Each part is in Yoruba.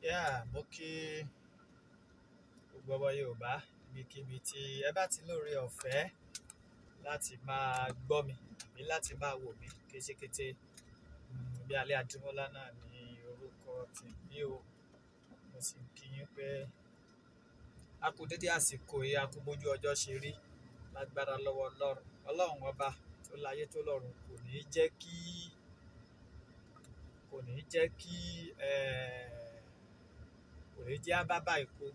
Mo kí gbogbo ọmọ Yorùbá ibikíbi tí ẹ bá ti lóore ọ̀fẹ́ láti máa gbọ́ mi àbí láti máa wò mí kétékété. Bí Alẹ́ Adémọ́lá náà ní orúkọ tèmi o. Mo sì ń kí yín pé a kú dédé àsìkò yìí, a kú bójú ọjọ́ ṣe rí lágbára lọ́wọ́ Ọlọ́run ọba tó láyé tó lọ́run kò ní jẹ́ àbábà ikú.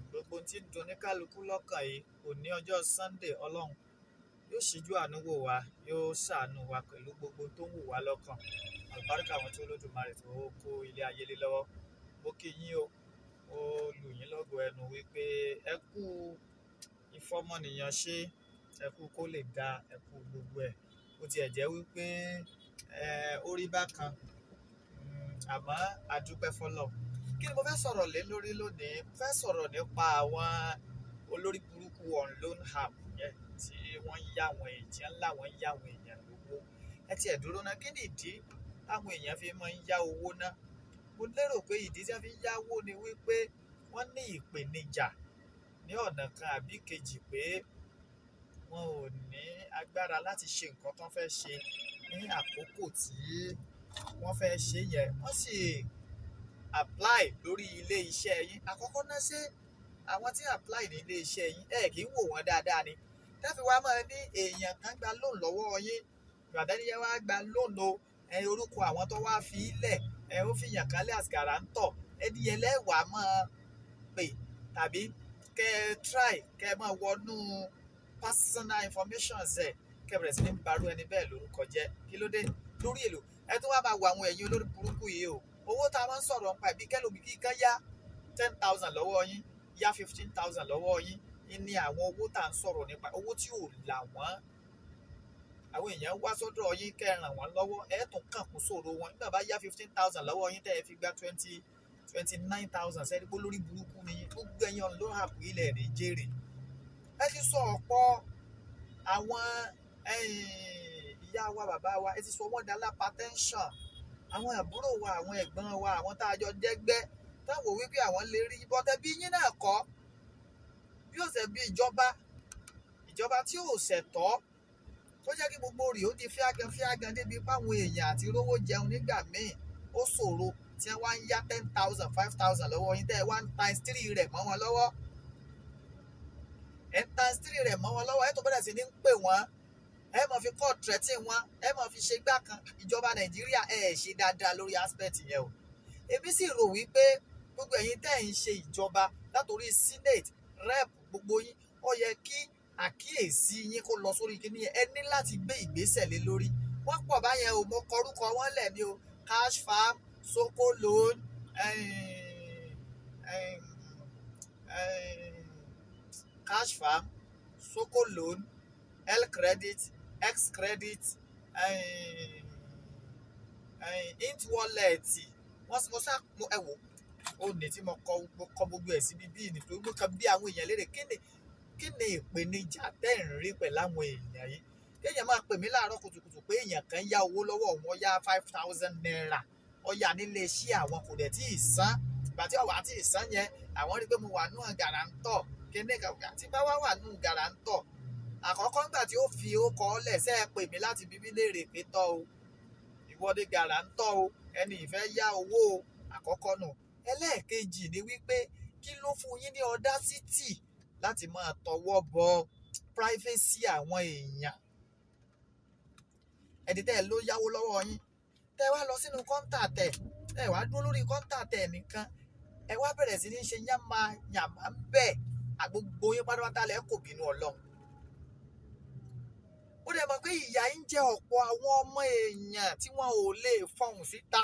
Gbogbo tí ń dùn ní kálukú lọ́kàn yìí kò ní ọjọ́ Sunday Ọlọ́run yóò ṣíjú àánú wò wá, yóò ṣàánú wa pẹ̀lú gbogbo tó ń wù wá lọ́kàn. Àlùbáríkà àwọn tí Olódùmarè tó kó ilé ayé lé lọ́wọ́. Mo kí yín o, ó lù yín lọ́gọ ẹnu wípé ẹ kú ìfọmọnìyàn ṣe, ẹ kú kó lè dá, ẹ kú gbogbo ẹ̀. Ó tiẹ̀ jẹ́ wípé ó rí bákan, àmọ́ a dúpẹ́ f'Ọlọ́run. Kí ni mo fẹ́ sọ̀rọ̀ lé lórí lónìí? Mo fẹ́ sọ̀rọ̀ nípa àwọn olórí burúkú on loan app yẹn tí wọ́n ń yá àwọn èèyàn ńlá, wọ́n ń yá àwọn èèyàn lówó. Ẹ tiẹ̀ dúró ná, kí ni ìdí táwọn èèyàn fi máa ń yá owó ná? Mo lérò pé ìdí tí wọ́n fi ń yáwó ni wípé wọ́n ní ìpèníjà ní ọ̀nà kan àbí kejì pé wọn ò ní agbára láti ṣe nǹkan tó fẹ́ ṣe ní àkókò tí wọ́n fẹ́ ṣe yẹn. Wọ́n sì apply lórí ilé iṣẹ́ yín. Àkọ́kọ́ náà ṣé àwọn tí apply ní ilé iṣẹ́ yín kì í wò wọ́n dáadáa ni. Tẹ́fi wá máa ní èèyàn kan gba loan lọ́wọ́ yín, ìgbàdániyẹ wá gba loan o, orúkọ àwọn tó wá fi ilẹ̀ ó fi yàn kálẹ̀ as guarantor, ẹni yẹn lẹ́wàá máa pè tàbí try kẹ́ máa wọnú personal information ẹ̀ kẹ́ bẹ̀rẹ̀ sí ní barú ẹni bẹ́ẹ̀ lórúkọ jẹ́. Kí ló dé? Lórí èlò ẹ tún wá máa wo àwọn ẹ̀yin olórí burúkú yìí o. Owó tá a máa ń sọ̀rọ̀ nípa ìbí kẹ́lòmí kí kan yá 10,000 lọ́wọ́ yín, yá 15,000 lọ́wọ́ yín. Ní àwọn owó tá à ń sọ̀rọ̀ nípa owó tí ò là wọ́n. Àwọn èèyàn wá sọ́dọ̀ yín kẹ́ ràn wọ́n lọ́wọ́, ẹ tún kàn kún sòro wọn. Nígbà bá yá 15,000 lọ́wọ́ yín tẹ́ ẹ fi gba 29,000 sẹ́ni pé lórí burúkú ni gbogbo ẹ̀yin ọ̀n ló hàpù ilẹ̀ ní jèrè. Ẹ ti sọ ọ̀pọ̀ àwọn ìyá wa, bàbá wa, ẹ ti sọ wọ́n dá lápá tension. Àwọn àbúrò wa, àwọn ẹ̀gbọ́n wa, àwọn tá a jọ jẹ́gbẹ́ táwọn wípé àwọn lè rí bọ́tẹ́ bí yín náà kọ́. Bí ó ṣe bí ìjọba tí ò ṣẹ̀tọ́ tó jẹ́ kí gbogbo rẹ̀ ó di fíagan débi páwọn èèyàn àti rówó jẹun nígbà míì ó ṣòro tí wọ́n wá ń yá 10,000 5,000 lọ́wọ́ yín tẹ́ ẹ wá ń times 3 rẹ̀ mọ́ wọn lọ́wọ́. Ẹ times 3 rẹ̀ mọ́ wọn lọ́wọ́, ẹ tó bẹ̀rẹ̀ sí ní pè wọ́n, ẹ máa fi call threatening wọn, ẹ máa fi ṣe gbá kan. Ìjọba Nàìjíríà ṣe dáadáa lórí aspect yẹn o. Èmi sì rò wípé gbogbo ẹ̀yin tẹ́ ẹ̀ ń ṣe ìjọba látòrí senate rep gbogbo yín, ó yẹ kí àkíyèsí yín kó lọ sórí kíní yẹn. Ẹ ní láti gbé ìgbésẹ̀ lé lórí. Wọ́n pọ̀ báyẹn o, mo kọrúkọ wọn lẹ̀ ní o. Cash farm, Soko loan, cash farm, Soko loan, L credit, X credit, int wallet. Wọ́n sá ẹ wò ó ní tí mo kọ gbogbo ẹ̀ sí bíbí nítorí mo kàn bí àwọn èèyàn léèrè kí ni ìpèníjà tẹ́ ń rí pẹ̀lú àwọn èèyàn yìí. Kéèyàn máa pè mí láàárọ̀ kùtùkùtù pé èèyàn kan yá owó lọ́wọ́ òun, ó yá 5,000 naira, ó yá nílé iṣẹ́ àwọn kò dẹ̀ tí ì san. Ìgbà tí ọ̀wá tí ì san yẹn, àwọn rí pé mo wà nù guarantor kíní kan. Tí bá wà nù guarantor, àkọ́kọ́ nígbà tí ó fi ó kọ́ ọ́lẹ̀ ṣe é pè mí láti bíbí léèrè pé tọ́ o, ìwọ́de guarantor o, ẹni ìfẹ́ yá owó o. Àkọ́kọ́ nù. Ẹlẹ́ẹ̀kejì ni wípé kí ló fún yín ní audacity láti máa tọwọ́ bọ privacy àwọn èèyàn. Ẹni tẹ́ ẹ ló yáwó lọ́wọ́ yín, tẹ́ ẹ wá lọ sínú contact ẹ wá dúró lórí contact nìkan, ẹ wá bẹ̀rẹ̀ sí ní ṣe yàmá ń bẹ̀. Àgbogbo yín pátápátá lẹ́ kò bínú Ọlọ́run. Ó dẹ̀ mọ̀ pé ìyà ń jẹ ọ̀pọ̀ àwọn ọmọ èèyàn tí wọ́n ò lè fọhùn síta.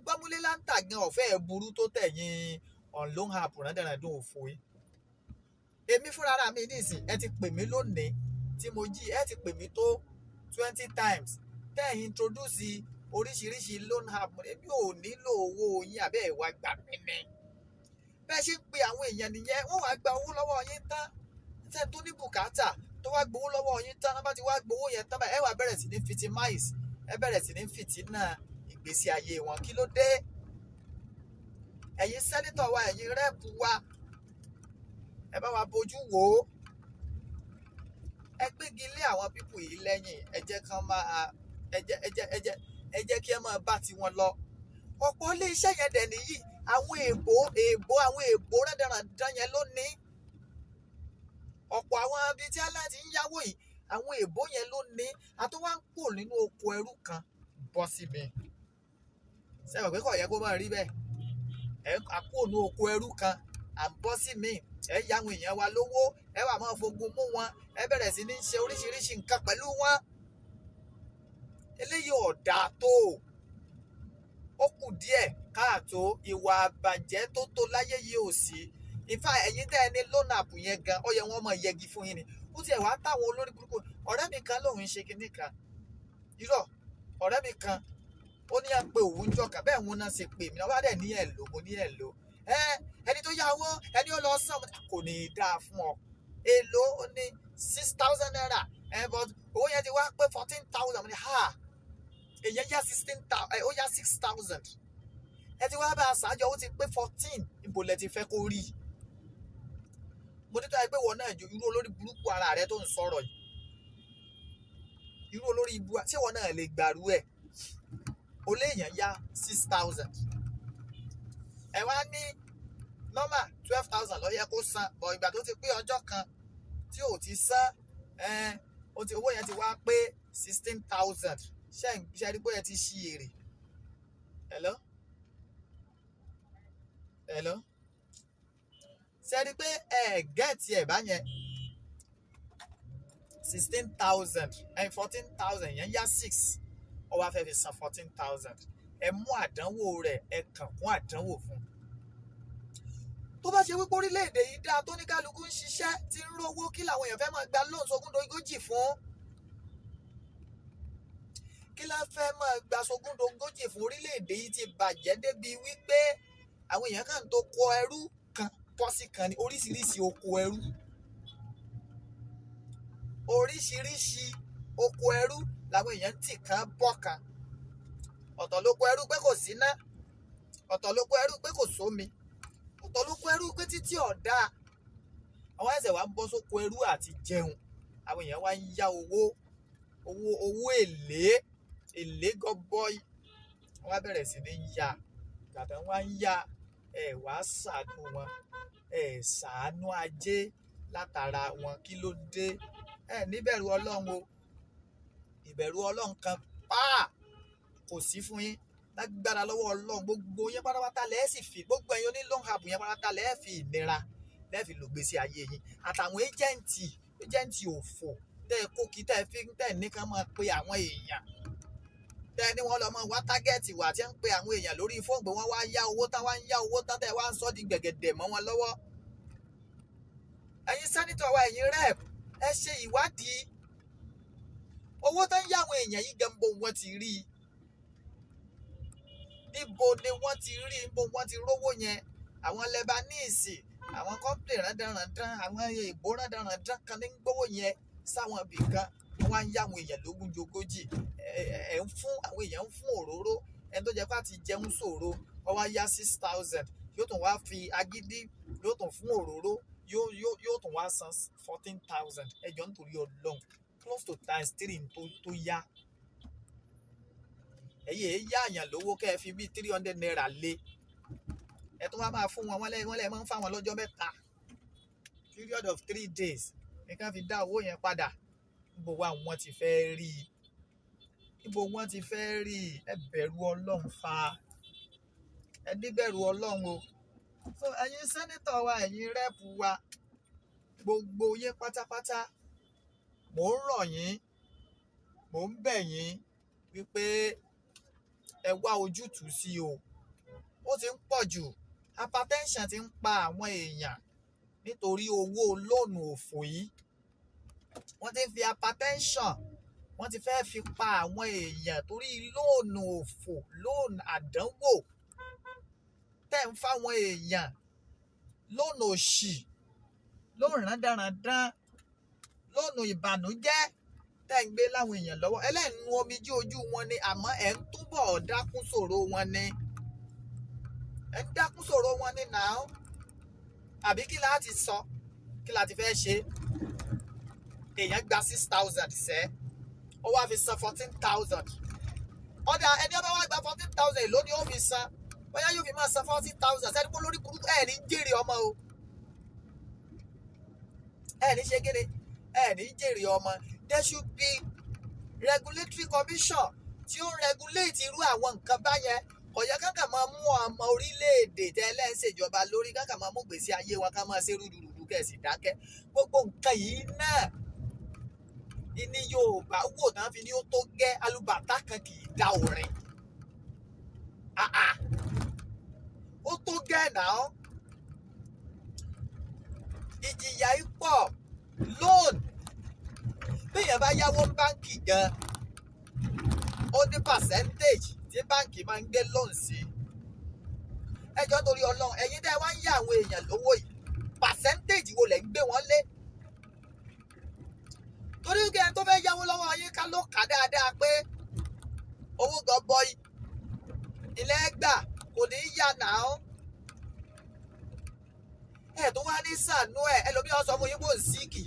Gbámúlé láǹtà gan ọ̀fẹ́ burú tó tẹ̀yìn on loan app rándanràndún òfò yìí. Èmi fúnra ra mi nísìn, ẹ ti pè mí lónìí tí mo jí, ẹ ti pè mí tó 20 times tẹ́ ẹ̀ introduce oríṣiríṣi loan app. Èmi ò nílò owó yín àbẹ́ ìwà gbà mí ni. Bẹ́ẹ̀ ṣe ń pe àwọn èèyàn nìyẹn, wọ́n wá gba owó lọ́wọ́ yín tán. Ṣé tó ní bùkátà tó wá gbowó lọ́wọ́ yín tán, wọ́n bá ti wá gbowó yẹn tán báyìí, ẹ wá bẹ̀rẹ̀ sí ní fitimize, ẹ bẹ̀rẹ̀ sí ní fìtínà ìgbésí ayé wọn. Kí ló dé? ẹ̀yin sẹ́nítọ̀ wa ẹ̀yin rẹ́ẹ̀pù wa ẹ bá wa bójú wò ó, ẹ gbégi lé àwọn pípù yìí lẹ́yìn, ẹ jẹ́ kán máa ẹ jẹ́ kí ẹ máa bá tiwọn lọ. ọ̀pọ̀ ilé iṣẹ́ yẹn dẹ̀ nìyí àwọn èèbó rẹ́dẹ̀rẹ̀dẹ̀ yẹn ló ní. ọ̀pọ̀ àwọn ibi tí aláàtì ń yáwó yìí àwọn èèbó yẹn ló ní. àtúwá ń pò nínú oko ẹrú kan bọ́ síbi. sẹ́wọ̀n pé kò yẹ kó máa rí bẹ́ẹ̀. ẹ àpò nínú oko ẹrú kan à ń bọ́ sí mi. ẹ yá àwọn èèyàn wa lówó, ẹ wà máa fogun mú wọn, ẹ bẹ̀rẹ̀ sí ní ṣe oríṣiríṣi nǹkan pẹ̀lú wọn. eléyìí ò dáa tó. ó kù díẹ̀ káàtó, ìwà àbàjẹ́ tó tó láyé yìí ò sí. ìfà ẹ̀yin tẹ́ ẹ ní lónà àpò yẹn gan, ó yẹ wọ́n máa yẹgi fún yín ni. ó tiẹ̀ wá táwọn olórí burúkú. ọ̀rẹ́ mi kan lòun ń ṣe kinní kan. irọ́ ọ̀rẹ́ mi kan ó ní à ń pe òun jọ kà bẹ́ẹ̀ wọn náà ṣe pè mí náà wá dẹ̀ ní ẹ̀ lò mo ní ẹ̀ lò. ẹni tó yáwó ẹni ó lọ sàn kò ní í dáa fún ọ. èlò ó ní 6,000 naira but owó yẹn ti wá pé 14,000 mo ní ha èyàn yá 16,000 ó yá 6,000 ẹ ti wá bá a ṣáájọ ó ti pé 14 ibo lẹ ti fẹ́ kó rí. mo ní tó yẹ pé wọn náà ju irú olórí burúkú ara rẹ tó ń sọ̀rọ̀ yìí, irú olórí ibu tí wọn náà lè gbàrú ẹ̀ ó léèyàn yá 6,000 ẹ wá ní nọ́mà 12,000 ló yẹ kó san bọ̀ ìgbà tó ti pé ọjọ́ kan tí ò ti san owó yẹn ti wá pé 16,000 ṣe rí pé ẹ ti ṣí èrè. hello ṣe rí pé ẹ gẹ́ẹ̀tì ẹ̀ bá yẹn 16,000 14,000 yẹn yá 6 ó wá fẹ́ fi san 14,000 ẹ mú àdánwò rẹ̀ ẹ kàn kún àdánwò fún. tó bá ṣe wípé orílẹ̀-èdè yìí dáa tó ní kálukú ń ṣiṣẹ́ tí ń rówó kí làwọn èèyàn fẹ́ máa gba lóun sógúndógójì fún. kí la fẹ́ máa gba sógúndógójì fún? orílẹ̀-èdè yìí ti bàjẹ́ débi wípé àwọn èèyàn kàn tó kó ẹrú kan pọ́sí kan ní oríṣiríṣi oko ẹrú. oríṣiríṣi oko ẹrú làwọn èèyàn tì kan bọ́ kan. ọ̀tọ̀ lóko ẹrú pé kò síná, ọ̀tọ̀ lóko ẹrú pé kò sómi, ọ̀tọ̀ lóko ẹrú pé títí ọ̀dà. àwọn ẹsẹ̀ wa ń bọ́ sóko ẹrú àti jẹun. àwọn èèyàn wá ń yá owó èlé gọbọi. wọ́n á bẹ̀rẹ̀ sí ní yá gbàtà wọ́n á ń yá ẹ̀ wá ṣàánú wọn, ẹ̀ ṣàánú ajé látara wọn. kí ló dé? ẹ̀ níbẹ̀rù ọlọ́run o. ìbẹ̀rù ọlọ́run kan kò sí fún yín lágbára lọ́wọ́ ọlọ́run. gbogbo yín pátápátá lẹ́ẹ̀ sì fi gbogbo ẹ̀yin oní long hab yẹn pátápátá lẹ́ẹ̀ fi ìnira lẹ́ẹ̀ fi lògbèsè ayé yín. àtàwọn ẹjẹǹtì òfò tẹ́ ẹ kó kí tẹ́ ẹ fi tẹ́ ẹ nìkan máa pe àwọn èèyàn tẹ́ ẹ ní wọ́n lọ mọ wá tágẹ́ẹ̀tì wà tí ń pe àwọn èèyàn lórí fóònù pé wọ́n wá yá owó tán tẹ́ ẹ wá ń sọ di gbẹ̀gẹ̀dẹ̀ mọ́ wọn lọ́wọ́. ẹ̀yin sẹ́nítọ̀ wa ẹ̀yin rep ẹ ṣe ìwádìí owó tán yá àwọn èèyàn yìí gan bó wọ́n ti rí i. níbo ni wọ́n ti rí i, níbo wọ́n ti rówó yẹn. àwọn Lebanese àwọn kọ́ńpìlì rándanrandan àwọn èèbó rándanrandan kan ní gbówó yẹn sáwọn ibì kan wọ́n wá ń yá àwọn èèyàn lógúnjogójì. ẹ̀ ń fún àwọn èèyàn ń fún òróró ẹni tó jẹ́ pé àti jẹun ṣòro wọ́n wá yá 6,000 yóò tún wá fi agídí yóò tún fún òróró yóò tún wá san 14,000 ẹjọ́ nítorí ọlọ́run close to times 3 tó yá. ẹ̀yẹ́ yá àyàn lówó kẹ́ ẹ fi bí 300 naira lé ẹ tún wá máa fún wọn wọ́n lẹ́ máa ń fáwọn lọ́jọ́ mẹ́ta period of 3 days nìkan fi dá owó yẹn padà. níbo wá wọ́n ti fẹ́ rí i? níbo wọ́n ti fẹ́ rí i? ẹ bẹ̀rù ọlọ́run fa ẹ níbẹ̀rù ọlọ́run o. so ẹ̀yin sẹ́nítọ̀ wa ẹ̀yin rẹ́ẹ̀pù wa gbogbo yín pátápátá mò ń rọ̀ yín mò ń bẹ̀ yín wípé ẹ wá ojútùú sí o. ó ti ń pọ̀ jù. hypertension ti ń pa àwọn èèyàn nítorí owó lóònù òfò yìí. wọ́n ti ń fi hypertension wọ́n ti fẹ́ fi pa àwọn èèyàn torí lóònù òfò lóònù àdánwò tẹ́ ń fáwọn èèyàn, lóònù òṣì, lóònù rándanrandan, lóònù ìbànújẹ́ tẹ́ ń gbé láwọn èèyàn lọ́wọ́. ẹlẹ́nu omijé ojú wọn ni àmọ́ ẹ̀ ń túbọ̀ dákún ṣòro wọn ni. ẹ ń dákún sọ̀rọ̀ wọn ní nàá àbí kí láti sọ kí láti fẹ́ ṣe èèyàn gba 6,000 sẹ́ ó wá fi san 14,000 ọ̀dà ẹni ọba wá gba 14,000 èló ni ó fi san bóyá yóò fi máa san 40,000 sẹ́ni pé lórí burúkú ẹ̀ ní jèrè ọmọ o ẹ̀ ní ṣe kéde ẹ̀ ní jèrè ọmọ. There should be regulatory commission tí ó regulate irú àwọn nǹkan báyẹn kò yẹ káàkà máa mú ọmọ orílẹ̀-èdè tẹ́lẹ̀ ń ṣèjọba lórí káàkà máa mú gbèsè ayé wa ká máa ṣe rúdurùdu kẹ̀sì dákẹ́ gbogbo nǹkan yìí náà ní Yorùbá wò náà fi ní ó tó gẹ́ alùbàtà kan kì í dá orin ó tó gẹ́ náà ìjìyà ipò loan bíyẹn bá yáwó báńkì gan ó ní percentage tí báńkì máa ń gbé loan sí ẹjọ́ torí Ọlọ́run ẹ̀yin tẹ́ wá ń yá àwọn èèyàn lówó yìí percentage wo lẹ̀ ń gbé wọn lé torí kí ẹni tó fẹ́ yáwó lọ́wọ́ yín ká ló kà dáadáa pé owó gọbọi ilé gbà kò ní í yá náà ẹ̀ tó wá ní sànú ẹ̀ ẹlòmíràn sọ fún yín bó ń síkì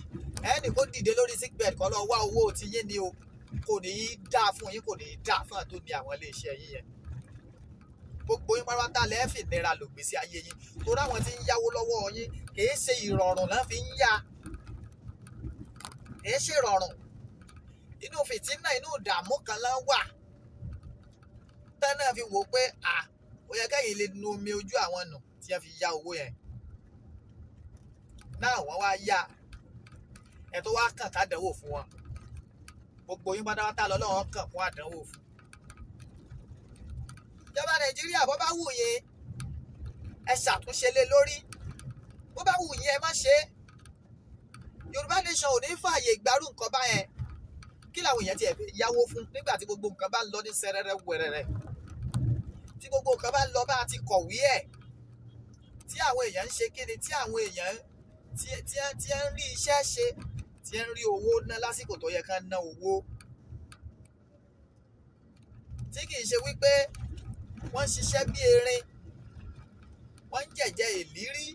ẹnì kó dìde lórí sick bed kọ́ lọ wá owó tí yín ni o kò ní í dáa fún yín kò ní í dáa fún àtó ní àwọn iléeṣẹ́ yín yẹn gbogbo yín pátá lẹ́ẹ̀fì nira ló gbèsè ayé yín torí àwọn tí ń yáwó lọ́wọ́ yín kìí ṣe ìrọ̀rùn náà fi ń yá kìí ṣe ìrọ̀rùn inú fìtínà inú ìdààmú kan lá wà tẹ́nà fi wò pé ó yẹ kẹ́yìn lè nu omi ojú àwọn nù tí wọ́n fi yá owó yẹn náà wọ́n wá yá ẹ̀ tó wá kàn ká dánwò fún wọn gbogbo yín pátápátá lọ́lọ́wọ́ kàn fún àdánwò fún. ìjọba Nàìjíríà bó bá wù yín ẹ ṣàtúnṣe lé lórí bó bá wù yín ẹ má ṣe é Yorùbá nation ò ní fààyè ìgbárù nǹkan báyẹn kí làwọn èèyàn tiẹ̀ fẹ́ yáwó fún nígbà tí gbogbo nǹkan bá ń lọ ní sẹrẹrẹ wẹrẹrẹ tí gbogbo nǹkan bá ń lọ bá ti kọ̀wé ẹ̀ tí àwọn èèyàn ń ṣe kíni tí àwọn èèyàn tí ń rí iṣẹ́ ṣe tí ń rí owó ná lásìkò tó yẹ ká ná owó tí kì í ṣe wípé wọ́n ń ṣiṣẹ́ bí erin wọ́n ń jẹ̀jẹ̀ ìlírí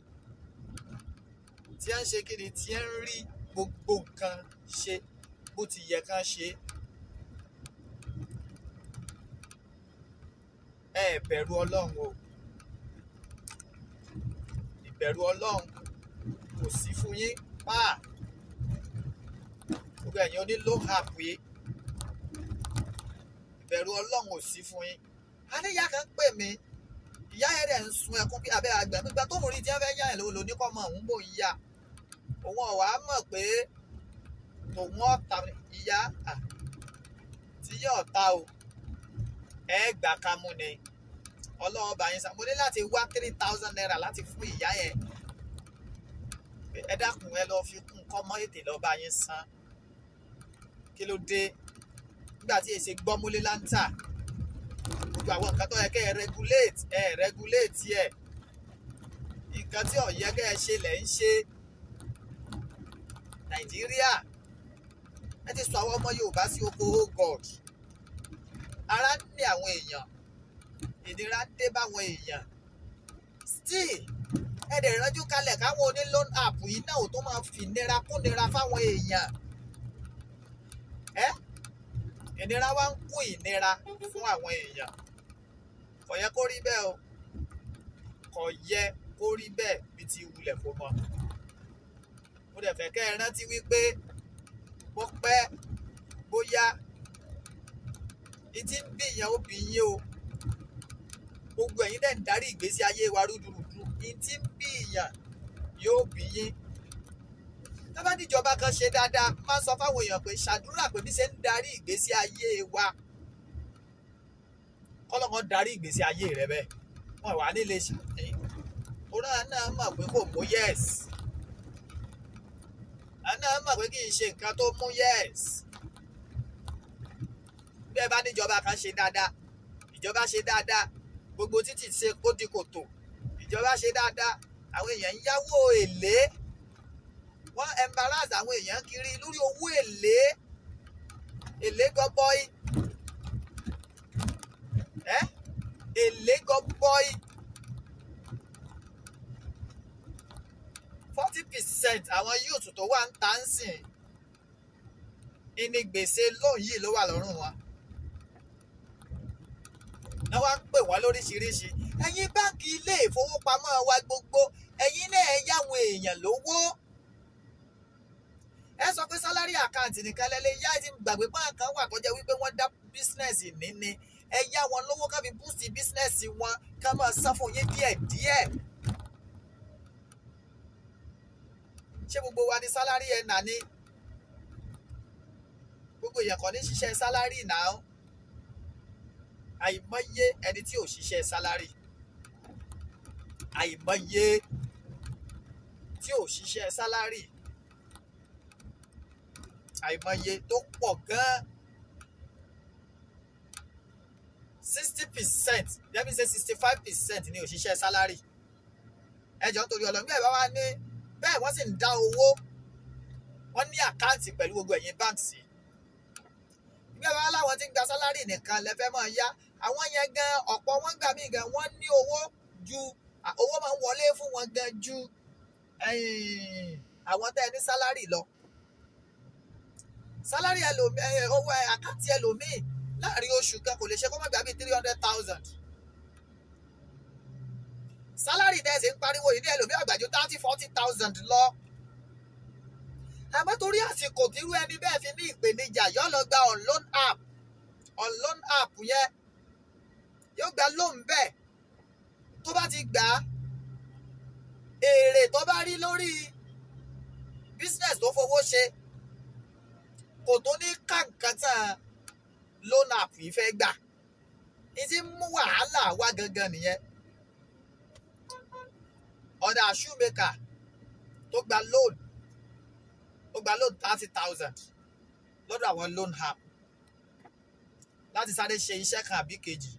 tí ń ṣe kíni tí ń rí gbogbo nǹkan ṣe bó ti yẹ ká ṣe ẹ bẹ̀rù Ọlọ́run o ìbẹ̀rù Ọlọ́run kò sí fún yín gbogbo ẹ̀yin onílò app yìí ìbẹ̀rù Ọlọ́run ò sí fún yín aníyá kan pè mí ìyá ẹ̀ rẹ̀ ń sun ẹkún bí abẹ́ àgbẹ̀ nígbà tó mú rí tí wọ́n fẹ́ yá ẹ̀ lówó lóní kọ́ mọ̀ òun bò ń yá òun ọ̀wá mọ̀ pé òun ọ̀tá ìyá tí yóò ta o ẹ gbà ká mú ni Ọlọ́run bá yín sá mo ní láti wá 3,000 naira láti fún ìyá yẹn ẹ dákun ẹ lọ fi kún kọ́ mọ́ ètè lọ́ọ́ bá yín san kí ló dé nígbà tí èsè gbọ́múlé láńtà gbogbo àwọn nǹkan tó yẹ kẹ́ ẹ regulate ẹ nǹkan tí ó yẹ kẹ́ ẹ ṣe lẹ̀ ń ṣe Nàìjíríà ẹ ti sọ àwọn ọmọ Yorùbá sí oko oh God ara ń ní àwọn èèyàn ìnira dé báwọn èèyàn still ẹ dẹ̀ ránjú kalẹ̀ káwọn oní loan app yìí náà ò tó máa fi nira kún nira fáwọn èèyàn ìnira wá ń kún ìnira fún àwọn èèyàn kò yẹ kó rí bẹ́ẹ̀ o kò yẹ kó rí bẹ́ẹ̀ bí ti wulẹ̀ fún mọ́ mo dẹ̀ fẹ́ kẹ́ ẹ rántí wípé bó pẹ́ bóyá ìtí ń bí ìyẹn ó bí yín o gbogbo ẹ̀yin dẹ̀ ń darí ìgbésí ayé wa rúdurùdu ìtí ń bí ìyàn yóò bí yín tábà níjọba kan ṣe dáadáa máa ń sọ fáwọn èèyàn pé ṣàdúrà pé bí ṣe ń darí ìgbésí ayé wa kọ́lọ́kọ́ darí ìgbésí ayé rẹ bẹ́ẹ̀ wọ́n wà nílé ṣàtẹ̀ òun náà mọ̀ pé kò mú yes àná mọ̀ pé kì í ṣe nǹkan tó mú yes bí ẹ bá níjọba kan ṣe dáadáa ìjọba ṣe dáadáa gbogbo títì ṣe kó di kòtò ìjọba ṣe dáadáa àwọn èèyàn ń yáwó èlé wọ́n embarrass àwọn èèyàn kiri lórí owó èlé gọbọi èlé gọbọi 60% àwọn youth tó wà ń tà ń sìn ìní gbèsè lóun yìí ló wà lọ́rùn wọn. Náà wá ń pè wọ́n lóríṣiríṣi. Ẹ̀yin báńkì ilé ìfowópamọ́ wa gbogbo, ẹ̀yin náà ẹ yáwọn èèyàn lówó. Ẹ sọ pé sálárì àkáǹtì nìkan lẹ́lẹ́ yá ti gbàgbé pọ́n kan wà tó jẹ́ wípé wọ́n dá bísínẹ́sì níní. Ẹ yá wọn lówó ká fi búùsì bísínẹ́sì wọn ká máa san fún yín díẹ̀díẹ̀. Ṣé gbogbo wa ní sálárì ẹ̀ nà ní? Gbogbo èèyàn kan ní ṣiṣẹ́ sálárì náà. Àìmọye ẹni tí ò ṣiṣẹ́ sálárì. Àìmọye tí ò ṣiṣẹ́ sálárì. Àìmọye tó pọ̀ gan-an. 60%, let me say 65% ní òṣìṣẹ́ sálárì. Ẹjọ́ nítorí ọlọ́gbẹ́ ẹ̀ bá wá ní bẹ́ẹ̀ wọ́n sì ń dá owó. Wọ́n ní àkáǹtì pẹ̀lú gbogbo ẹ̀yin báǹkì. Ìgbẹ́ bá láwọn tí ń gba sálárì nìkan lẹ́fẹ́ máa yá. Àwọn yẹn gan ọ̀pọ̀ wọn gbà mí gan wọ́n ní owó ju owó máa ń wọlé fún wọn gan ju àwọn tẹ́ ẹ ní sálárì lọ. Sálárì ẹlòmíì owó àkáǹtì ẹlòmíì láàrin oṣù kan kò lè ṣe kó má gbà bí 300,000. Sálárì tẹ́ ẹ sì ń pariwo yìí ní ẹlòmíì àgbàjọ 30-40,000 lọ. Àmọ́ torí àsìkò tírú ẹni bẹ́ẹ̀ fi ní ìpèníjà yóò lọ gba on loan app yẹn yóò gba loan bẹ́ẹ̀ tó bá ti gbà á èrè tó bá rí lórí business tó fowó ṣe kò tó ní kàǹkàtà loan app yìí fẹ́ gbà. Ìdí mú wàhálà wá gangan nìyẹn. Ọ̀dà shoemaker tó gba loan 30,000 lọ́dọ̀ àwọn loan app láti sáré ṣe iṣẹ́ kan àbí kejì.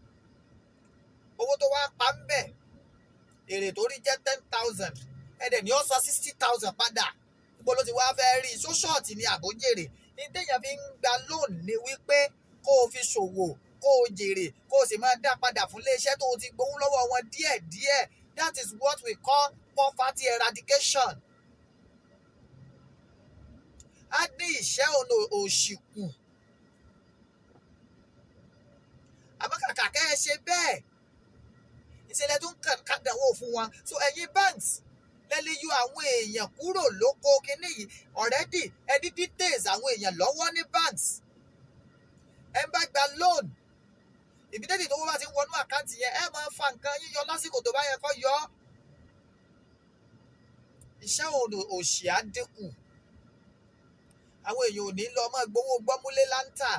Owó tó wá pa ń bẹ̀ èrè tó rí jẹ́ 10,000 ẹ̀dẹ̀ ni ó sọ 60,000 padà. Gbogbo ló ti wá fẹ́ rí so ṣọ́ọ̀tì ní àbójèrè. Ní téèyàn fi ń gba loan ni wípé kó o fi ṣòwò kó o jèrè kó o sì máa dá padà fún iléeṣẹ́ tó o ti gbowó lọ́wọ́ wọn díẹ̀díẹ̀. That is what we call poverty eradication. A ní ìṣẹ́ ọ̀nà òṣì kù. Àmọ́ kàkà kẹ́ ẹ ṣe bẹ́ẹ̀. Ìṣẹ̀lẹ̀ tó ń kàdánwò fún wọn. So ẹ̀yin banks lẹ́lẹ́ yọ àwọn èèyàn kúrò lóko kínní yìí. Already ẹ ní details àwọn èèyàn lọ́wọ́ ní banks. Ẹ bá gba loan. Ìbídẹ́tì tó wọ́n bá ti ń wọnú àkáǹtì yẹn ẹ máa fa nǹkan yíyọ lásìkò tó bá yẹ kó yọ. Iṣẹ́ ọ̀nà òṣì á dínkù. Àwọn èèyàn ò ní lọ mọ́ gbowó gbọ́múlé láńtà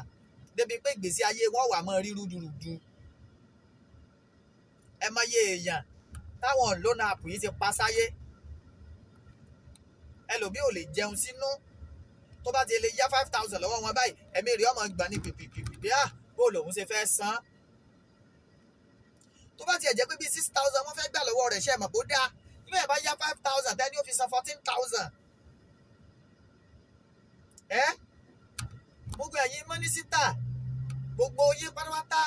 débi pé ìgbésí ayé wọn wà mọ́ rí rúdurùdu. Ẹ mọye èèyàn táwọn loan app yìí ti pa sáyé. Ẹlòmíì ò lè jẹun sínú tó bá ti lè yá 5,000 lọ́wọ́ wọn báyìí ẹ̀mí rí ọmọ gbà ní pìpìpìpì bó lòun ṣe fẹ́ san. Tó bá tiẹ̀ jẹ́ pé bí 6,000 wọ́n fẹ́ gbà lọ́wọ́ rẹ̀ ṣe mọ̀ bó dáa nígbà yẹn bá yá 5,000 tẹ́ni ó fi san 14,000. Gbogbo ẹ̀yin mínísítà gbogbo yín pátápátá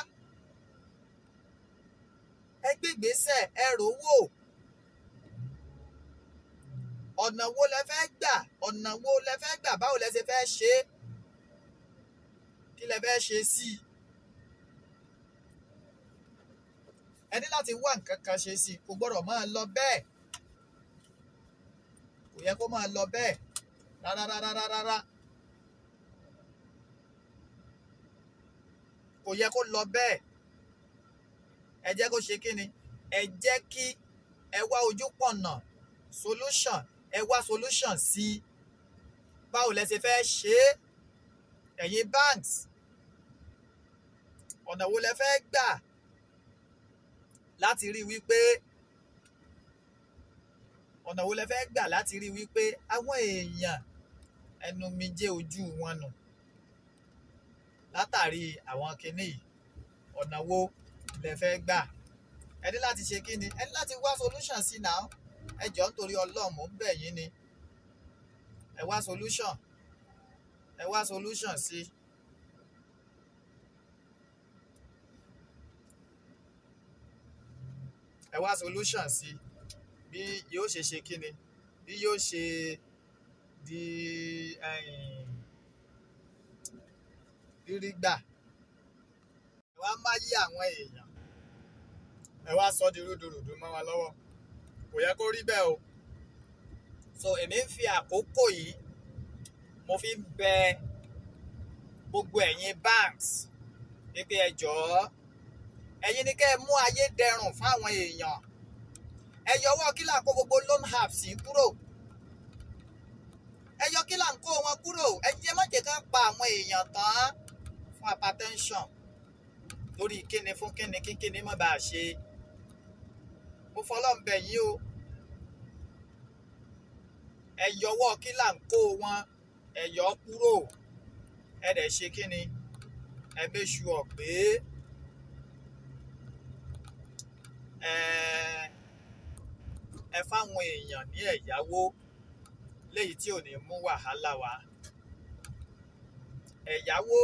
ẹ gbé ìgbésẹ̀ ẹ rówó. Ọ̀nà wo lẹ fẹ́ gbà báwo lẹ ṣe fẹ́ ṣe é kí lẹ fẹ́ ṣe sí i. Ẹ ní láti wá nǹkan kan ṣe sí i kò gbọ́dọ̀ máa lọ bẹ́ẹ̀. Kò yẹ kó máa lọ bẹ́ẹ̀ rárá. Kò yẹ kó lọ bẹ́ẹ̀. Ẹ jẹ́ kó ṣe kí ni? Ẹ jẹ́ kí ẹ wá ojú pọ̀nà solution. Ẹ wá solution sí báwo lẹ ṣe fẹ́ ṣe é. Ẹ̀yin banks ọ̀nà wo lẹ fẹ́ gbà láti rí wípé àwọn èèyàn ẹnu mi jẹ́ ojú wọn nù látàrí àwọn kinní yìí. Ọ̀nà wo lẹ fẹ́ gbà? Ẹ ní láti ṣe kí ni? Ẹ ní láti wá solution sí náà. Ẹ jọ̀ọ́ nítorí Ọlọ́run mò ń bẹ̀ yín ni. Ẹ wá solution sí. Ẹ wá solution sí bí yóò ṣe kí ni? Bí yóò ṣe di rírí gbà ẹ wá máa yí àwọn èèyàn ẹ wá sọ di rúdurùdu mọ́ wa lọ́wọ́ kò yẹ kó rí bẹ́ẹ̀ o. So èmi ń fi àkókò yìí mo fi ń bẹ gbogbo ẹ̀yin banks pé ẹ jọ̀ọ́ ẹ̀yin ni kẹ́ ẹ mú ayé dẹrùn fáwọn èèyàn ẹ yọwọ́ kí là ń kó gbogbo loan apps yìí kúrò ẹ yọ kí là ń kó wọn kúrò ẹ jẹ́ má jẹ́ ká pa àwọn èèyàn tán fún hypertension lórí kíni fún kíni kíni má bàa ṣe mo fọlọ́n bẹ̀ yín o ẹ yọwọ́ kí là ń kó wọn ẹ yọ kúrò ẹ dẹ̀ ṣe kíni ẹ make sure pé ẹ fáwọn èèyàn ní ẹ̀yáwó léyìí tí ò ní mú wàhálà wá ẹ̀yáwó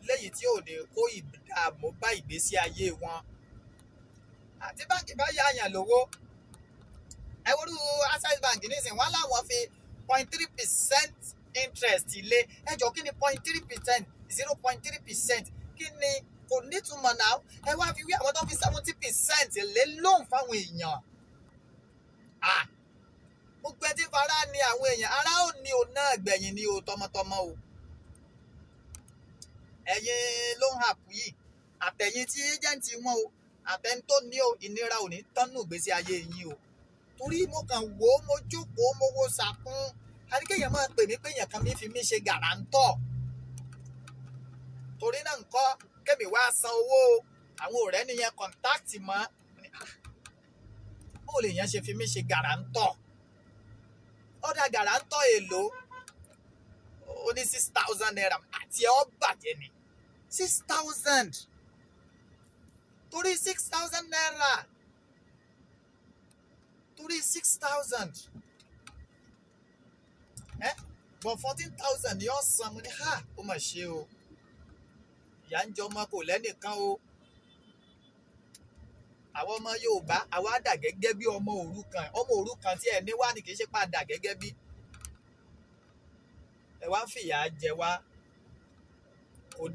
léyìí tí ò ní kó ìdààmú bá ìgbésí ayé wọn àti báńkì bá yáàyàn lówó ẹ wọ́n rú Access Bank nísìnyí wọ́n láwọn fi 0.3% interest lé ẹjọ́ kí ni 0.3% 0.3% kí ni kò nítumọ̀ náà ẹ wá fi wí àwọn tó fi 70% lé lóhùn fáwọn èèyàn gbogbo ẹ tí fara ní àwọn èèyàn ara ò ní o náà gbẹ̀yìn ní o tọmọtọmọ o ẹ̀yin ló ń hàpù yìí àtẹ̀yìn tí ẹ́jẹ̀ǹtì wọn o àtẹ̀yìn tó ní o ìnira ò ní tánú ìgbésí ayé yín o torí mo kàn wò ó mo jókòó mo wo sàkún àdìgẹ́yìn máa pè mí pé èèyàn kan mi fi mí ṣe gàràǹtọ̀ torí náà nǹkan kémi wá san owó àwọn ọ̀rẹ́ nìyẹn kọ̀ǹtáàtì mọ́ bó lè yẹn ṣe fi mí ṣe gàràǹtọ̀ ọ̀dà gàràǹtọ̀ èlò ó ní 6,000 naira àti ẹ̀ ọ́ bàjẹ́ ni 6,000 torí 6,000 naira torí 6,000 but 14,000 ni ó san mo ní ó mà ṣe o ìyá ń jẹ ọmọ kò lẹ́nìkan o àwọn ọmọ Yorùbá àwa dà gẹ́gẹ́ bí ọmọ òrukàn tí ẹ ní wá ní kì í ṣe pa dà gẹ́gẹ́ bí ẹ wá ń fìyà jẹ wá kò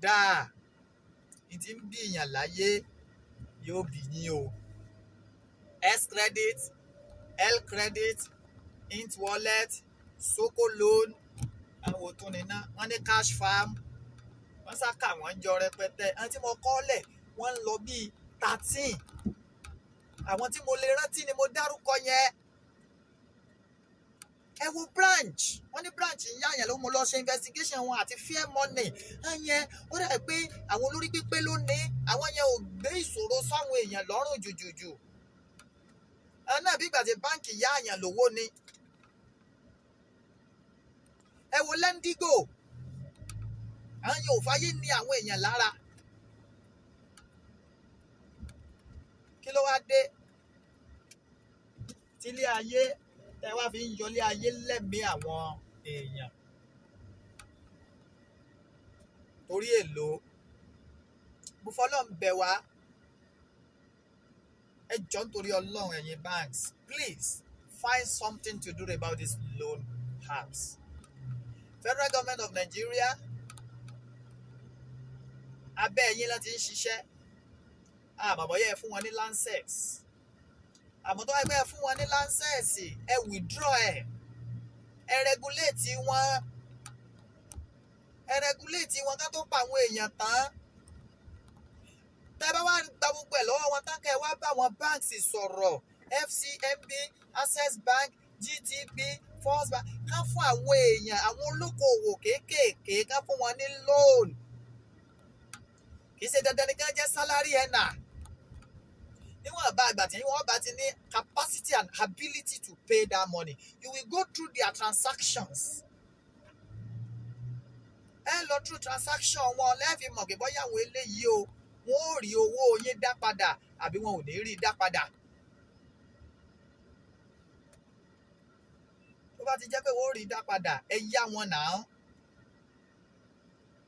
dáa ní ti ń bí èèyàn láyé yóò bí yín o S-credit L-credit int wallet soko loan àwọn òtún nínà wọ́n ní cash farm wọ́n sáka wọ́n jọ rẹpẹtẹ àwọn tí mo kọ́ lẹ̀ wọ́n ń lọ bíi 13 àwọn tí mo lè rántí ni mo dárúkọ yẹn ẹ wo branch wọ́n ní branch ń yáyàn ló mo lọ ṣe investigation wọn àti fair money ẹ̀yẹn ó dà pé àwọn olórí pípé ló ní àwọn yẹn ò gbé ìṣòro sáwọn èèyàn lọ́rùn jùjùjù ẹ náà bí ìgbà tí báǹkì yáyàn lówó ni ẹ wo Lendigo àwọn yóò fàyè ní àwọn èèyàn lára kí ló wá dé tílé ayé tẹ wá fi ń yọlé ayé lẹ́mìí àwọn èèyàn torí èlò mo fọlọ́n bẹ̀ wá ẹ jọ nítorí Ọlọ́run ẹ̀yin banks please find something to do about this loan apps. Federal Government of Nigeria abẹ́ ẹ̀yin láti ń ṣiṣẹ́ àmọ̀bọ̀yẹ́ fún wọn ní lancet àmọ́ tó wáyé pé ẹ fún wọn ní lancet ẹ withdraw ẹ regulate wọn ká tó pa àwọn èèyàn tán tẹ́ bá wá gba gbogbo ẹ̀ lọ́wọ́ wọn tán kẹ́ ẹ wá bá wọn banks sọ̀rọ̀ FCMB Access Bank GTB First Bank ká fún àwọn èèyàn àwọn olókoòwò kéékèèké ká fún wọn ní loan kì í ṣe dandan ní ká jẹ́ salary earner níwọ̀n bá àgbà tí wọ́n bá ti ní capacity and ability to pay that money you will go through their transactions ẹ lọ through transaction wọn lẹ́ẹ̀fì mọ̀ pé bóyá àwọn eléyìí o wọn ò rí owó yín dá padà àbí wọn ò ní rí dá padà tó bá ti jẹ́ pé wọ́n ò rí dá padà ẹ yá wọn náà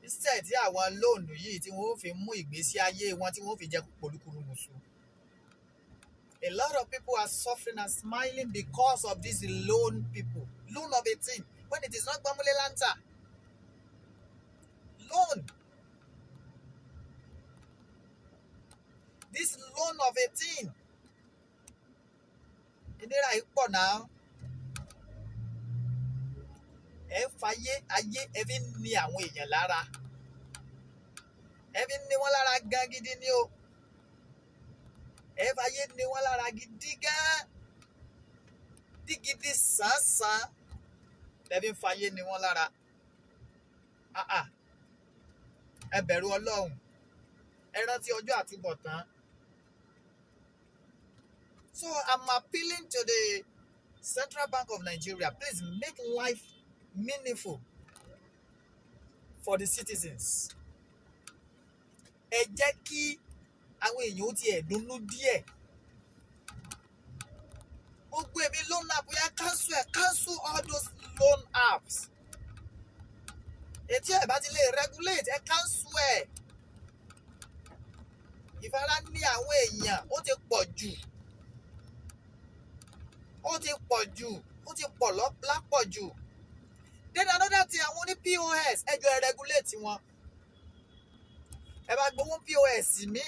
instead tí àwọn lóònù yìí tí wọ́n ó fi mú ìgbésí ayé wọn tí wọ́n ó fi jẹ́ polúkúrú musu A lot of people are suffering and smiling because of these loan people. Loan of 18. When it is not Bamule Lanta. Loan. This loan of 18. Ìnira yìí pọ̀ náà. Ẹ fàyè ayé ẹ fi ń ni àwọn èèyàn lára. Ẹ fi ń ni wọ́n lára gan gidi ni o. Ẹ fàyè ni wọ́n lára gidi gan. Gidi sàn-sàn. Ẹ fi ń fàyè ni wọ́n lára. Ẹ bẹ̀rù Ọlọ́run. Ẹ rántí ọjọ́ àtúbọ̀tán. So I'm appealing to the Central Bank of Nigeria. Please make life meaningful for the citizens. Ẹ jẹ́ kí àwọn èèyàn ó tiẹ̀ dunnú díẹ̀. Gbogbo èmi loan app yẹn cancel all those loan apps. Ètí ẹ̀ bá ti lè regulate ẹ cancel ẹ̀. Ìfara ní àwọn èèyàn ó ti pọ̀ jù. Ó ti pọ̀ jù. Ó ti pọ̀ lápọ̀ jù. Then another thing, àwọn ní POS ẹ jọ̀ọ́ ẹ regulate wọn. Ẹ bá gbowó POS mi.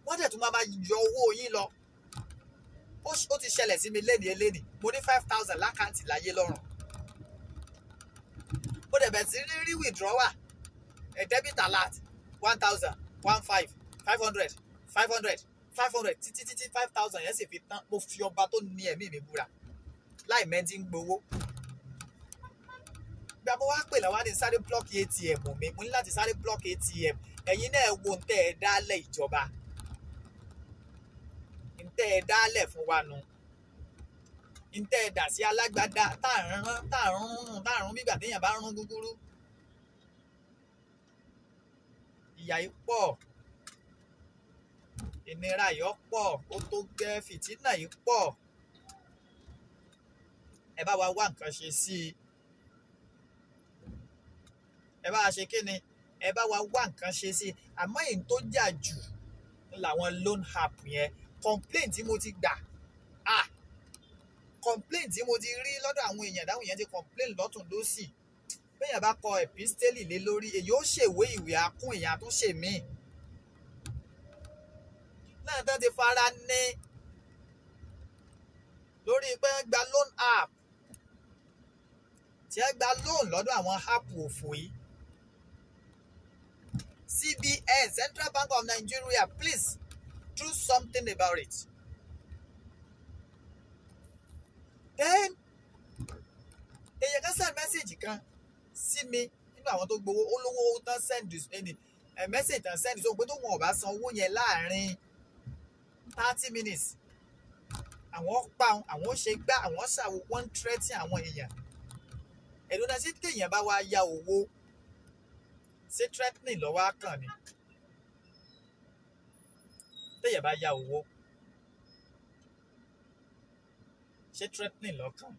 Wọ́n dẹ̀ tún máa yọ owó yín lọ. Ó ti ṣẹlẹ̀ sí mi lénìí. Mo ní 5,000 lákàntì láyé lọ́rùn. Mo dẹ̀ bẹ̀ sí rí withdrawal. Debit alert 1,000, 15, 500, 500, 500 títí 5,000 yẹn sì fi tán. Mo fi ọba tó ní ẹ̀mí mi búra. Láì mẹ́ntì ń gbowó. Bí a bá wá pè lọ́wọ́ ní sáré block ATM mi, mo ní láti sáré block ATM. Ẹ̀yin náà wo ntẹ́ ẹ dálẹ̀ ìjọba. Ntẹ́ ẹ dálẹ̀ fún wa nu. Ntẹ́ ẹ dà sí alágbádá tá à ń rún bígbà téèyàn bá rún gúgúrú. Ìyà yìí pọ̀. Ìnira yìí pọ̀. Ó tó gẹ́ fìtínà yìí pọ̀. Ẹ bá wa wá nǹkan ṣe sí i. Ẹ bá wa ṣe kí ni? Ẹ bá wa wá nǹkan ṣe sí i. Àmọ́ èyí tó jà jù làwọn loan app yẹn. Complaint tí mo ti gbà. Complaint tí mo ti rí lọ́dọ̀ àwọn èèyàn dáhùn yẹn ti complain lọ́tùn lósì. Bẹ́ẹ̀ bá kọ epistele lé lórí, èyí ó ṣèwé ìwé akún èèyàn tó ṣe mí. Náà tán ti fara ní lórí pé ń gba loan app. Tí ẹ gba loan lọ́dọ̀ àwọn app òfò yìí. CBN, Central Bank of Nigeria, please do something about it. Then, èèyàn kan send message kan sí mi nínú àwọn tó gbowó olówó tán send message tán send so pé tó wọn ò bá san owó yẹn láàrin 30 minutes. Àwọn pa àwọn ṣe gbá àwọn ṣàwò wọ́n threaten àwọn èèyàn. Ẹ̀dùn náà sí téèyàn bá wá ya owó. Ṣé threatening ló wá kàn ni? Téèyàn bá ya owó. Ṣé threatening ló kàn?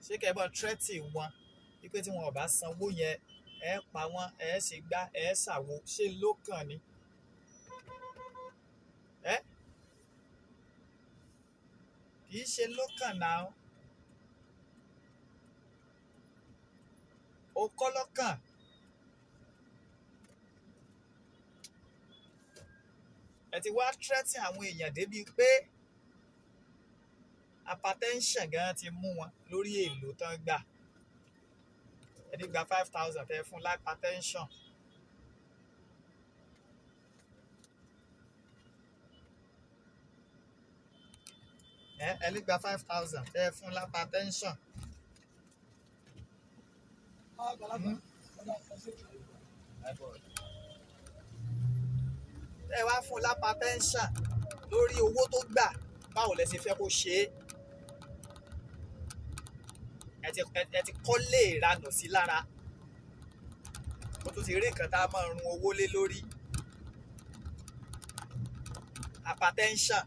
Ṣé kẹ́ bọ́ threatening wọn wípé tí wọn ò bá sanwó yẹn ẹ pa wọ́n ẹ ṣe gbá ẹ ṣàwo ṣé ló kàn ni? Kì í ṣe ló kàn náà. Ó kọ́ lọ́kàn. Ẹ ti wá threatening àwọn èèyàn débi pé hypertension gan ti mú wọn lórí èlò tán gbà. Ẹni gba 5,000 tẹ fún hypertension. Ẹni gba 5,000 tẹ fún hypertension. Ẹ wá fún hypertension lórí owó tó gbà. Báwo lẹ ṣe fẹ́ kó ṣe é? Ẹ ti kọ́lé ìranù sí lára. Ó tún ti rí nǹkan tá a máa run owó lé lórí. Hypertension.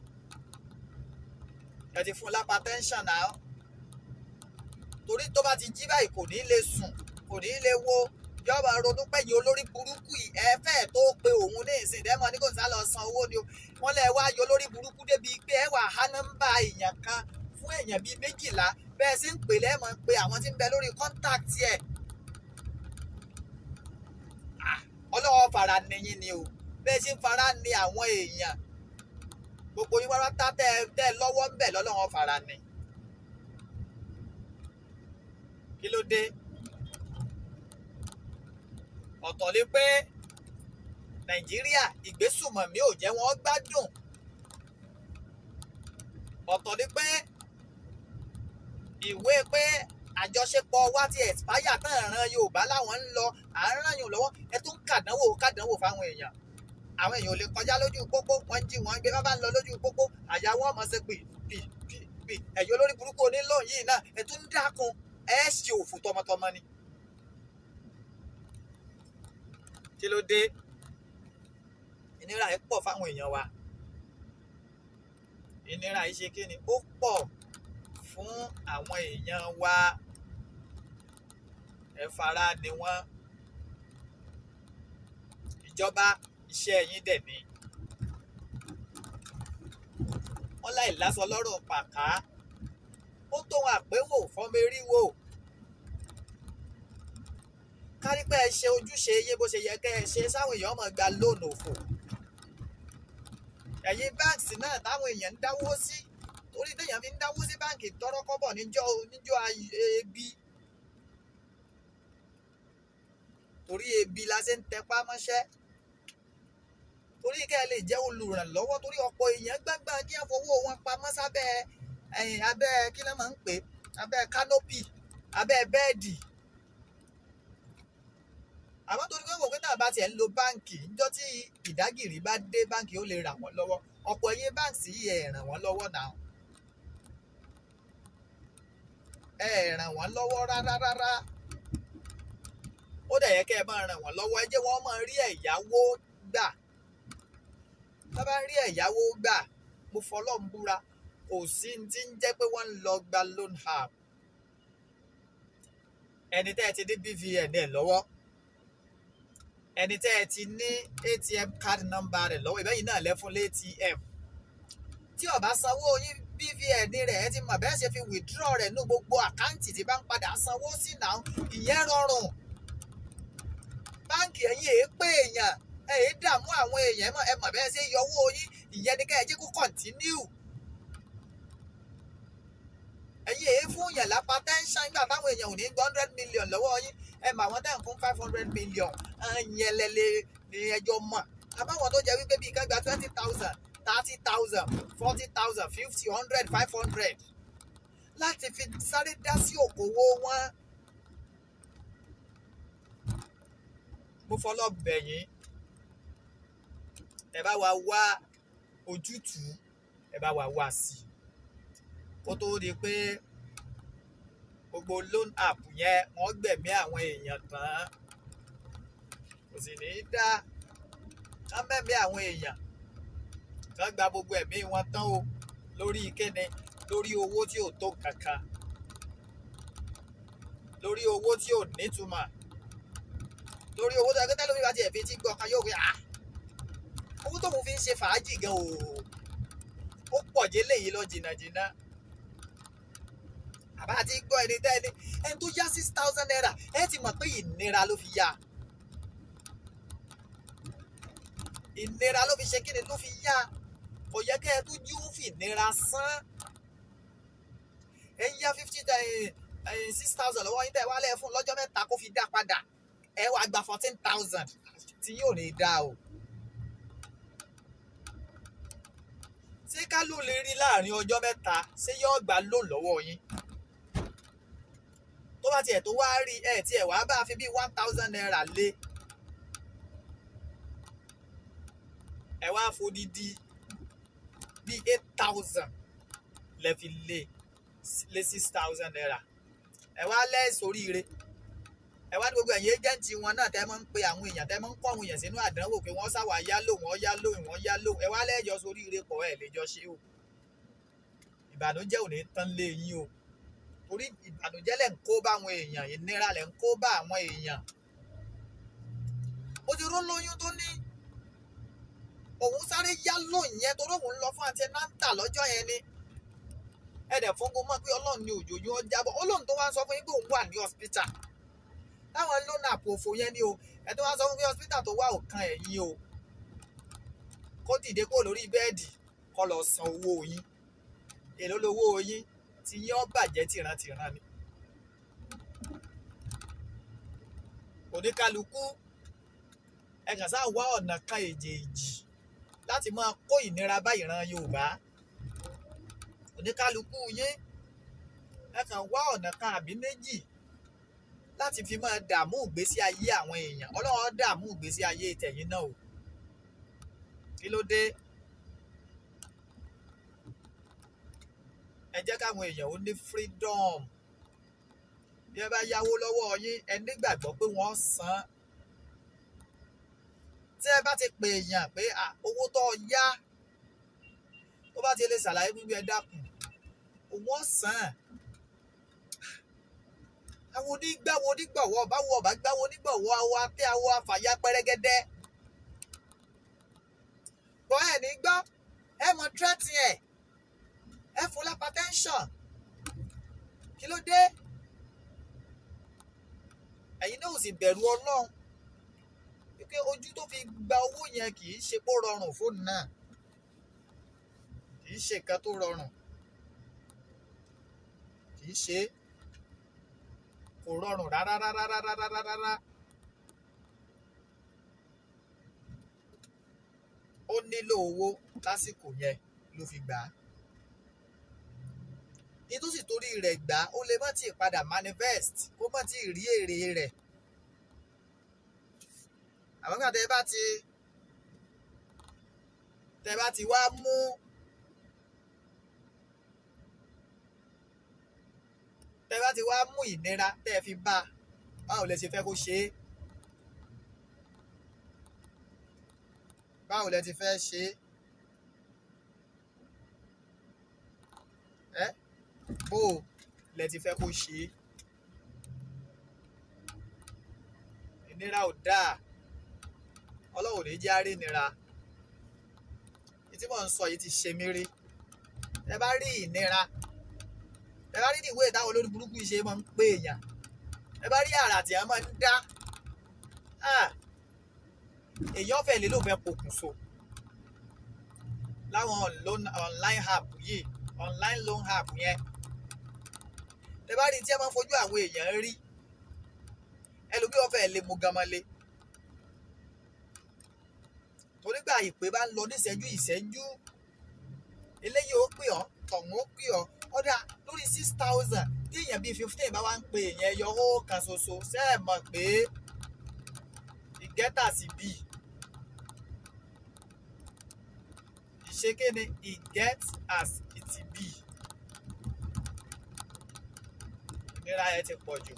Ẹ ti fún hypertension náà. Torí tó bá ti jí báyìí kò ní lè sùn, kò ní lè wo. Yọba ronú pẹ̀yìn olórí burúkú yìí ẹ fẹ́ tó pe òun ní ìsìn dẹ́mọ̀ ní kò sá lọ san owó ni o wọ́n lẹ́ wá yọ lórí burúkú débi pé ẹ wà há nọ́mbà èèyàn kan fún èèyàn bíi 12 bẹ́ẹ̀ sì ń pè lẹ́mọ̀ pé àwọn tí ń bẹ lórí kọ́ńtàkì ẹ̀ ọlọ́wọ́ fara nìyí ni o bẹ́ẹ̀ sì ń fara ní àwọn èèyàn gbogbo yín wá tá tẹ́ lọ́wọ́ ń bẹ̀ lọ́lọ́wọ́ fara ní. Kí ló dé? Ọ̀tọ̀ lé pé Nàìjíríà ìgbésùmọ̀mí ò jẹ́ wọ́n gbádùn. Ọ̀tọ̀ lé pé ìwé pé àjọṣepọ̀ wa ti expire tán ran Yorùbá láwọn ń lọ à ń ràn yín lọ́wọ́ ẹ tún kàdánwò fáwọn èèyàn. Àwọn èèyàn ò lè kọjá lójú pópó wọ́n jí wọ́n gbé bá ń lọ lójú pópó àyà wọn mọ̀ ṣe pì ẹ̀yọ́ olórí burúkú onílò yìí náà ẹ tún dákun ẹ ṣe òfò tọmọtọmọ ni. Kí ló dé? Ìnira yìí pọ̀ fáwọn èèyàn wa. Ìnira yìí ṣe kí ni? Ó pọ̀ fún àwọn èèyàn wa. Ẹ fara ni wọ́n. Ìjọba iṣẹ́ yín dẹ̀ ni. Wọ́n láì lásọ lọ́rọ̀ pàká. Ó tóun àpéwò fọ́mẹ́ríwò. Kárí pé ẹ ṣe ojúṣe yé bó ṣe yẹ kẹ́ ẹ ṣe sáwọn èèyàn máa gba lóònù òfò. Ẹ̀yin báǹkì náà táwọn èèyàn ń dáwó sí torí téèyàn fi ń dáwó sí báǹkì tọrọ kọ́bọ̀ níjọ́ ebi. Torí ebi la ṣe ń tẹpá mọ́ṣẹ́. Torí kẹ́ ẹ lè jẹ́ olùrànlọ́wọ́ torí ọ̀pọ̀ èèyàn gbàgbà kí wọ́n fowó wọn pamọ́ sábẹ́ abẹ́ kí ló máa ń pè abẹ́ kánópì abẹ́ bẹ́ẹ̀dì. Àmọ́ torí pé wòkè náà bá tiẹ̀ ń lo báǹkì níjọ́ tí ìdágìrì bá dé báǹkì ó lè ràn wọ́n lọ́wọ́ ọ̀pọ̀ ẹ̀yin báǹkì yìí ẹ̀ ràn wọ́n lọ́wọ́ náà ẹ̀ ràn wọ́n lọ́wọ́ rárá. Ó dẹ̀ yẹ kẹ́ ẹ máa ràn wọ́n lọ́wọ́ ẹ jẹ́ wọ́n máa rí ẹ̀yáwó gbà. Tá bá rí ẹ̀yáwó gbà mo fọlọ́ ń búra kò sí ti ń jẹ́ pé wọ́n ń lọ gba loan app. Ẹni tẹ́ ẹ ti ní BVN ẹ̀ lọ́wọ́ ẹni tẹ́ ẹ ti ní ATM card number rẹ̀ lọ́wọ́ ìbẹ́yìn náà lẹ́fún l'ATM tí ó bá sanwó yín BVN rẹ̀ ẹ ti mọ̀ bẹ́ẹ̀ ṣe fi withdraw rẹ̀ ní gbogbo àkáǹtì tí bá ń padà sanwó sí náà ìyẹn rọrùn. Báǹkì ẹ̀yin èé pé èèyàn èé dààmú àwọn èèyàn ẹ mọ̀ bẹ́ẹ̀ ṣe yọwó yín ìyẹn ni ká ẹ jẹ́ kó continue. Ẹ̀yin èé fún yàn lápá tẹ́ńṣán nígbà táwọn èèyàn ò ní gbọ́ 100 million lọ́wọ́ yín ẹ mọ̀ àwọn tẹ́ ń fún 500 million ẹ̀yìn ẹlẹ́lẹ́ ní ẹjọ́ mọ̀. Àbáwọn tó jẹ́ wípé bíi ká gba 20,000 30,000 40,000 50 100 500 láti fi sáré dá sí òkòwò wọn. Mo fọlọ́ bẹ̀ yín ẹ bá wa wá ojútùú ẹ bá wa wá sí kó tó di pé gbogbo loan app yẹn wọ́n gbẹ̀mí àwọn èèyàn tán kò sì ní í dá ká mẹ́mí àwọn èèyàn ká gba gbogbo ẹ̀mí wọn tán o lórí ìkéne lórí owó tí ò tó kankan lórí owó tí ò nítumọ̀ lórí owó tó ẹgbẹ́ tẹ́lómi bá tiẹ̀ fi tí gbọ́ kan yóò wí owó tóun fi ń ṣe fàájì gan ó pọ̀ jẹ́ léyìí lọ jìnnàjìnnà. Àbá àti gbọ́ ẹni tó yá 6,000 naira ẹ ti mọ̀ pé ìnira ló fi yá. Ìnira ló fi ṣe kí ni ló fi yá. Kò yẹ kẹ́ ẹ tó jí ó fi ìnira san. Ẹ yá 6,000 lọ́wọ́ yín tẹ́ wá lẹ́ fún lọ́jọ́ mẹ́ta kó fi dá padà. Ẹ wá gba 14,000 tí yóò ní dá o. Ṣé ká ló lè rí láàrin ọjọ́ mẹ́ta ṣé yóò gbà lò lọ́wọ́ yín? Tó bá tiẹ̀ tó wá rí ẹ̀ tí ẹ̀ wá bá fi bí 1,000 naira lé. Ẹ wá fodidi bí 8,000 lẹ fi lé 6,000 naira. Ẹ wá lẹ́sọ̀ oríire. Ẹ wá ní gbogbo ẹ̀yin ẹ́jẹ̀ǹtì wọn náà tẹ́ mọ́ ń pe àwọn èèyàn tẹ́ mọ́ ń kọ́ àwọn èèyàn sínú àdánwò pé wọ́n sáwà yálò wọ́n yálò ẹ wá lẹ́jọ́ sórí ire pọ̀ ẹ̀ lè jọ ṣe o. Ìbànújẹ́ ò ní tán lé yín o. Torí ìbànújẹ́ lẹ̀ ń kó bá àwọn èèyàn ìnira lẹ̀ ń kó bá àwọn èèyàn. Ó ti ró lóyún tó ní òun sáré yá lóun yẹn torí òun lọ fún antinanta lọ́jọ́ yẹn ni ẹ̀dẹ̀ fúngun mọ́ pé ọlọ́run ní òjòjú wọn jábọ̀ ọlọ́run tó wá ń sọ fún yín pé òun wà ní hospital táwọn lónà àpòfò yẹn ni o ẹ̀ tó wá sọ fún pé hospital tó wà òkan ẹ̀yìn o kó dìde kó lórí bẹ́ẹ̀dì kó lọ san owó yín èló lówó yín tí yín ó bàjẹ́ tìrantìran ni oníkálukú ẹ kàn sáà wá ọ̀nà kan èjèèjì láti máa kó ìnira bá ìran Yorùbá oníkálukú yín ẹ kàn wá ọ̀nà kan àbí méjì láti fi máa dààmú ìgbésí ayé àwọn èèyàn Ọlọ́run dààmú ìgbésí ayé tẹ̀yin náà o kí ló dé ẹ jẹ́ káwọn èèyàn ó ní freedom bí ẹ bá yáwó lọ́wọ́ yín ẹ nígbàgbọ́ pé wọ́n san tí ẹ bá ti pè èèyàn pé owó tó yá tó bá ti lè ṣàlàyé fún mi ẹ dákun wọ́n san àwọn onígbàwọ̀ onígbọ̀wọ́ báwo ọba gbáwọ̀ onígbọ̀wọ́ àwọn apẹ́ àwọn afàyà pẹ́rẹ́gẹ́dẹ́ bọ́ ẹ̀ ní gbọ́ ẹ mọ tírẹ́tì ẹ fún lápá tẹ́ńsọ̀n kí ló dé ẹ̀yin náà ò sì bẹ̀rù Ọlọ́run wípé ojú tó fi gba owó yẹn kì í ṣe kó rọrùn fóònù náà kì í ṣe nǹkan tó rọrùn kì í ṣe kò rọrùn rárá ó nílò owó lásìkò yẹn ló fi gbà á ní tó sì torí rẹ̀ gbà ó lè má tíì padà manifest kó má tíì rí èrè rẹ̀ àwọn kan tẹ́ bá ti wá mú ìnira tẹ́ fi bá báwo lẹ ṣe fẹ́ kó ṣe é báwo lẹ ti fẹ́ ṣe é bó lẹ ti fẹ́ kó ṣe é ìnira ò dáa Ọlọ́run ní jẹ́ àrí ìnira tí mò ń sọ yìí ti ṣe mí rí ẹ bá rí ìnira ẹ bá rí ìwé ìdáwọ́ lórí burúkú ìṣe máa ń pè èèyàn ẹ bá rí àrà tí wọ́n máa ń dá èèyàn fẹ́ lè ló fẹ́ pokùnso láwọn online app yìí online loan app yẹn ẹ bá rí tí ẹ máa ń fojú àwọn èèyàn rí ẹlòmíì wọ́n fẹ́ lè mú gamalé torígbà ìpè bá ń lọ ní ìṣẹ́jú eléyìí ó pè ọ́ tọ̀hún ó pè ọ́ ọ̀dà lórí 6,000 tí èèyàn bíi 15 bá wá ń pè èèyàn ẹyọ owó kan ṣoṣo ṣe é mọ̀ pé ìgẹ́tà sí bí ìṣekéne ìgẹ́t as it be ìnira yẹn ti pọ̀ jù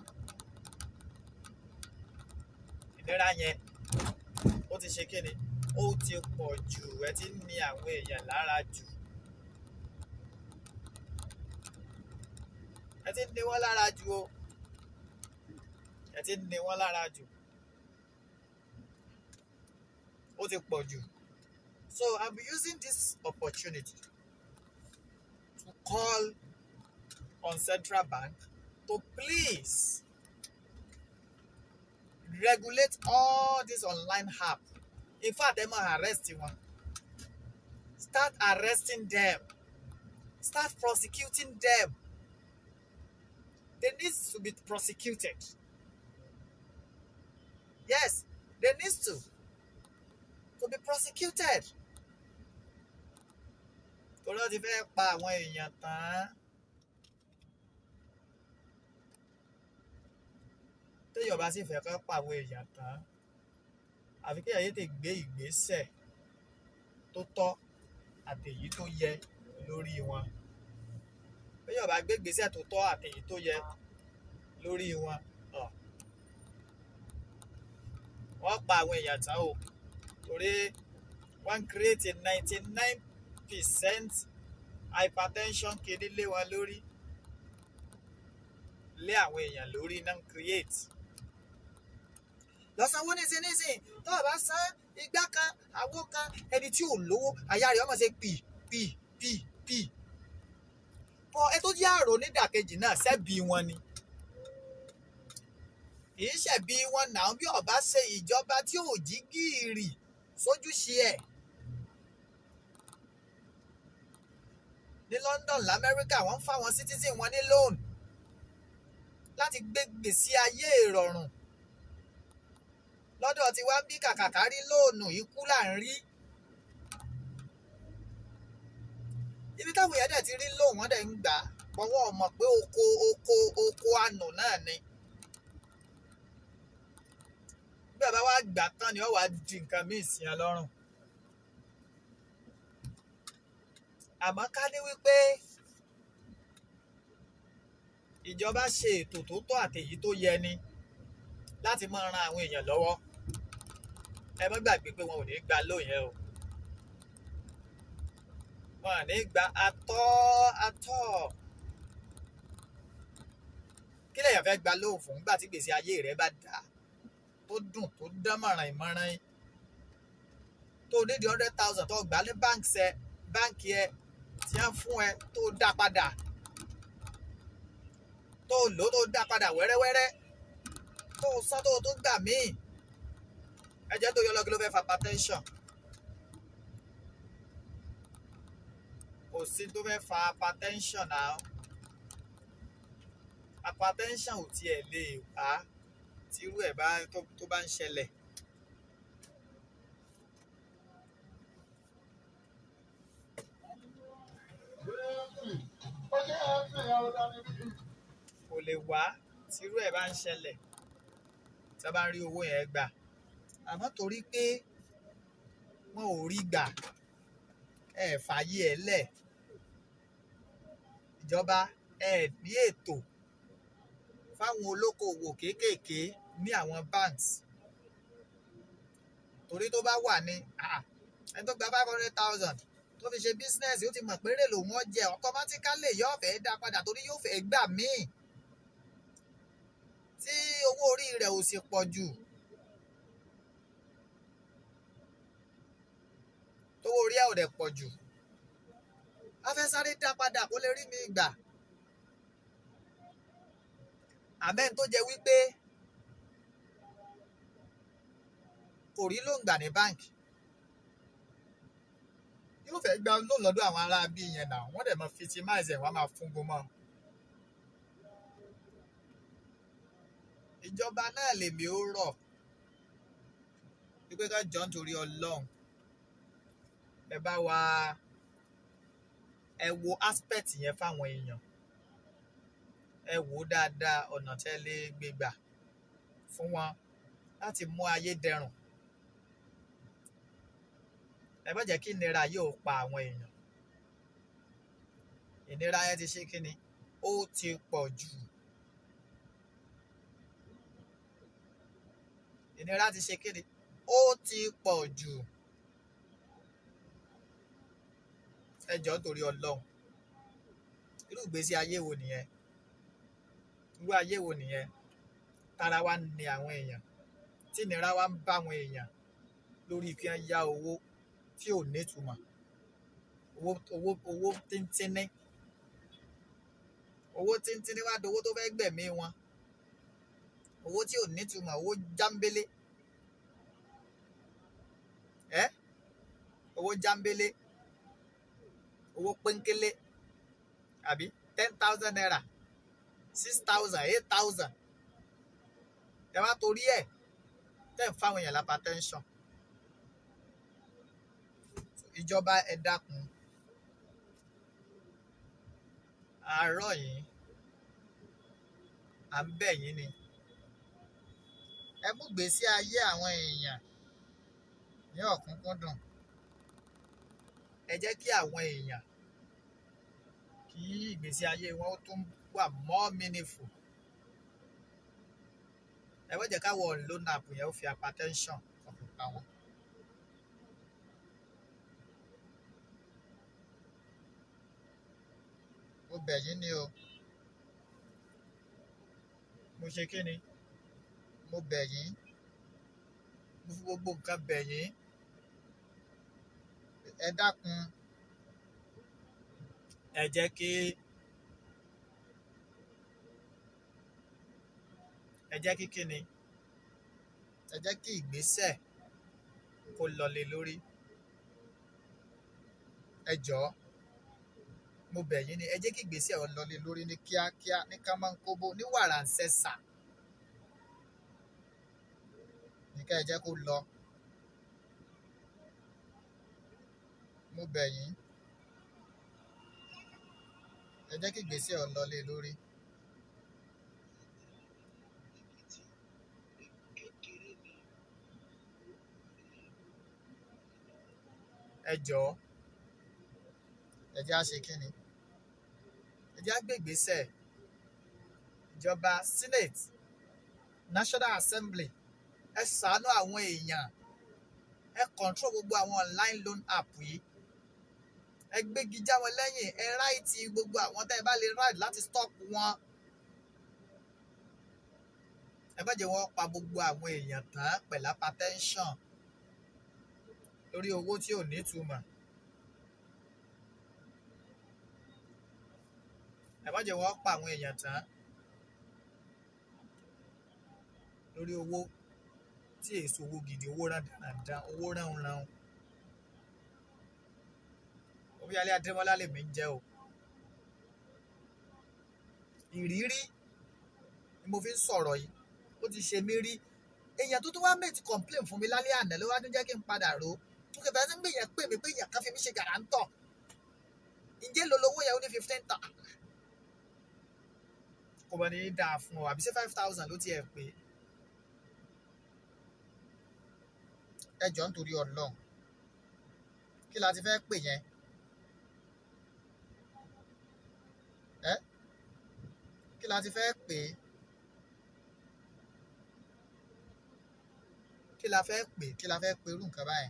ìnira yẹn ó ti ṣe kéne ó ti pọ̀ jù ẹ ti ń ní àwọn èèyàn lára jù ẹ ti ń ní wọ́n lára jù o ẹ ti ń ní wọ́n lára jù ó ti pọ̀ jù so I'll be using this opportunity to call on Central Bank to please regulate all this online app. In fact, they must arrest one. Start arresting them. Start prosecuting them. They need to be prosecuted. Yes, they need to be prosecuted. Torí ó ti fẹ́ pa àwọn èèyàn tán. Téèyàn bá sì fẹ́ kó pa àwọn èèyàn tán. Àfi kí èèyàn tètè gbé ìgbésẹ̀ tó tọ́ àtèyí tó yẹ lórí wọn. Téèyàn bá gbé ìgbésẹ̀ tó tọ́ àtèyí tó yẹ lórí wọn. Wọ́n pa àwọn èèyàn tán o. Torí wọ́n create 99% hypertension kìíní lé wọn lórí. Lé àwọn èèyàn lórí náà create. Lọ́sànwó nísìn tó o bá san igbá kan àwo kan ẹni tí ò lówó àyà rẹ̀ ọmọ ṣe pì. bọ́ ẹ tó jẹ́ àrò nídàkejì náà ṣẹ́bi wọn ni kì í ṣẹ̀bi wọn náà bí ọba ṣe ìjọba tí ò jí gìrì sójúṣe ẹ̀. ní London lamẹ́ríkà wọ́n ń fáwọn citizen wọn ní loan láti gbé gbèsè ayé ìrọ̀rùn. lọ́dọ̀ tí wá ń bí kàkàkà rí lóònù ikú là ń rí. ibi táwọn èèyàn dẹ̀ ti rí lóun wọ́n dẹ̀ ń gbà pọ̀ wọ́n mọ̀ pé oko àánú náà ni. bí bàbá wa gbà tán ni wọ́n wá di nǹkan míì sí ẹ lọ́rùn. àmọ́ ká ní wípé ìjọba ṣe ètò tó tọ́ àtèyí tó yẹ ni láti máa ran àwọn èèyàn lọ́wọ́ ẹ má gbàgbé pé wọn ò ní gba lóyún ẹ o wọn ò ní gba atọ́ kí lèèyàn fẹ́ gba lóhùn fún nígbà tí gbèsè ayé rẹ bá dà tó dùn tó dán mọ̀ràn ìmọ̀ràn yín tó ní di 100,000 tó gbà ní báǹkì ẹ tí wọ́n fún ẹ tó dá padà tó lò tó dá padà wẹ́rẹ́wẹ́rẹ́ tó sán tó gbà míì ẹjẹ́ tó yọ lọ́gí ló fẹ́ fa hypertension kò sí tó fẹ́ fa hypertension náà hypertension ò tiẹ̀ lè wá tí irú ẹ̀ bá tó bá ń ṣẹlẹ̀. kò lè wá tí irú ẹ̀ bá ń ṣẹlẹ̀ tí a bá ń rí owó yẹn gbà àmọ́ torí pé wọn ò rí gbà ẹ fààyè ẹ lẹ̀ ìjọba ẹ ní ètò fáwọn olókoòwò kéékèèké ní àwọn banks torí tó bá wà ní ẹni tó gba 500,000 tó fi ṣe business ó ti mọ̀ pé èrè lòun ó jẹ automatically yóò fẹ́ dá padà torí yóò fẹ́ gbà míì tí owó orí rẹ̀ ò sì pọ̀ jù tówó orí ẹ̀ ò dẹ̀ pọ̀ jù a fẹ́ sáré dá padà kó lè rí mi gbà àmẹ́ni tó jẹ́ wípé kò rí lóun gbà ní báǹkì yóò fẹ́ gba lóun lọ́dọ̀ àwọn ará bí yẹn náà wọ́n dẹ̀ máa fitimize ẹ̀ wọ́n máa fún gbọmọ. ìjọba náà lèmi ó rọ̀ wípé ká jọ nítorí Ọlọ́run ẹ bá wa ẹ wo aspect yẹn fáwọn èèyàn ẹ wò ó dáadáa ọ̀nà tẹ́ lè gbé gbà fún wọn láti mú ayé dẹrùn ẹ má jẹ́ kí ìnira yóò pa àwọn èèyàn ìnira yẹn ti ṣe kí ni ó ti pọ̀ jù ìnira ti ṣe kí ni ó ti pọ̀ jù ẹ jọ̀ọ́ torí Ọlọ́run irú ìgbésí ayé wo nìyẹn irú ayé wo nìyẹn tára wa ní àwọn èèyàn tí ìnira wa ń bá àwọn èèyàn lórí kí wọ́n yá owó tí ò nítumọ̀ owó tíntínní wá dowó tó fẹ́ gbẹ̀mí wọn owó tí ò nítumọ̀ owó jámbélé owó jámbélé owó péńkélé àbí 10,000 naira 6,000 8,000 ẹ wá torí ẹ̀ tẹ́ ń fáwọn èèyàn lápá tẹ́ńsọ̀n ìjọba ẹ dákun àárọ̀ yìí à ń bẹ̀ yín ni ẹ mú gbèsè ayé àwọn èèyàn ní ọ̀kúnkúndùn ẹ jẹ́ kí àwọn èèyàn kí ìgbésí ayé wọn ó tún wà more meaningful ẹ wọ́n jẹ́ káwọ́ loan app yẹn ó fi hypertension ọ̀pọ̀ pa wọn. mo bẹ̀ yín ni o mo ṣe kí ni mo bẹ̀ yín mo fi gbogbo nǹkan bẹ̀ yín ẹ dákun ẹ jẹ́ kí kíni ẹ jẹ́ kí ìgbésẹ̀ kó lọlé lórí. Ẹ jọ̀ọ́ mo bẹ̀ yín ni ẹ jẹ́ kí ìgbésẹ̀ ó lọlé lórí ní kíákíá ní kánmọ́nkóbó ní wàràǹsẹ̀sà ní ká ẹ jẹ́ kó lọ. Mo bẹ̀ yín ẹ jẹ́ kí ìgbésẹ̀ ó lọlé lórí. Ẹ jọ̀ọ́ ẹ jẹ́ á ṣe kíni ẹ jẹ́ á gbé ìgbésẹ̀. Ìjọba Senate National Assembly ẹ ṣàánú àwọn èèyàn, ẹ control gbogbo àwọn online loan app yìí, ẹ gbégi já wọn lẹ́yìn, ẹ ráìtì gbogbo àwọn tẹ́ ẹ bá lè ráìtì láti stop wọn. Ẹ má jẹ́ wọ́n pa gbogbo àwọn èèyàn tán pẹ̀lú hypertension lórí owó tí ò nítumọ̀. Ẹ má jẹ́ wọ́n pa àwọn èèyàn tán lórí owó tí èso owó gidi, owó rándanràndan, owó ránunràun. Omiyale Adémọ́lá lèmi ń jẹ́ o. Ìrírí ni mo fi ń sọ̀rọ̀ yìí, ó ti ṣe mí rí. Èèyàn tó wá make complain fún mi lálẹ́ àná ló wá tún jẹ́ kí n padà rò ó. Tó kẹfẹ́ sí pé èèyàn pè mí pé èèyàn kan fi mí ṣe gàrántọ̀. Ǹjẹ́ lolówó yẹn ó ní 15,000. Kò mọ̀ ní dáa fún ọ àbí ṣé 5,000 ló tiẹ̀ pé. Ẹ jọ̀ọ́ nítorí Ọlọ́run kí la ti fẹ́ pè yẹn? Kí la ti fẹ́ pè? Kí la fẹ́ pè? Kí la fẹ́ pe irú nǹkan báyìí?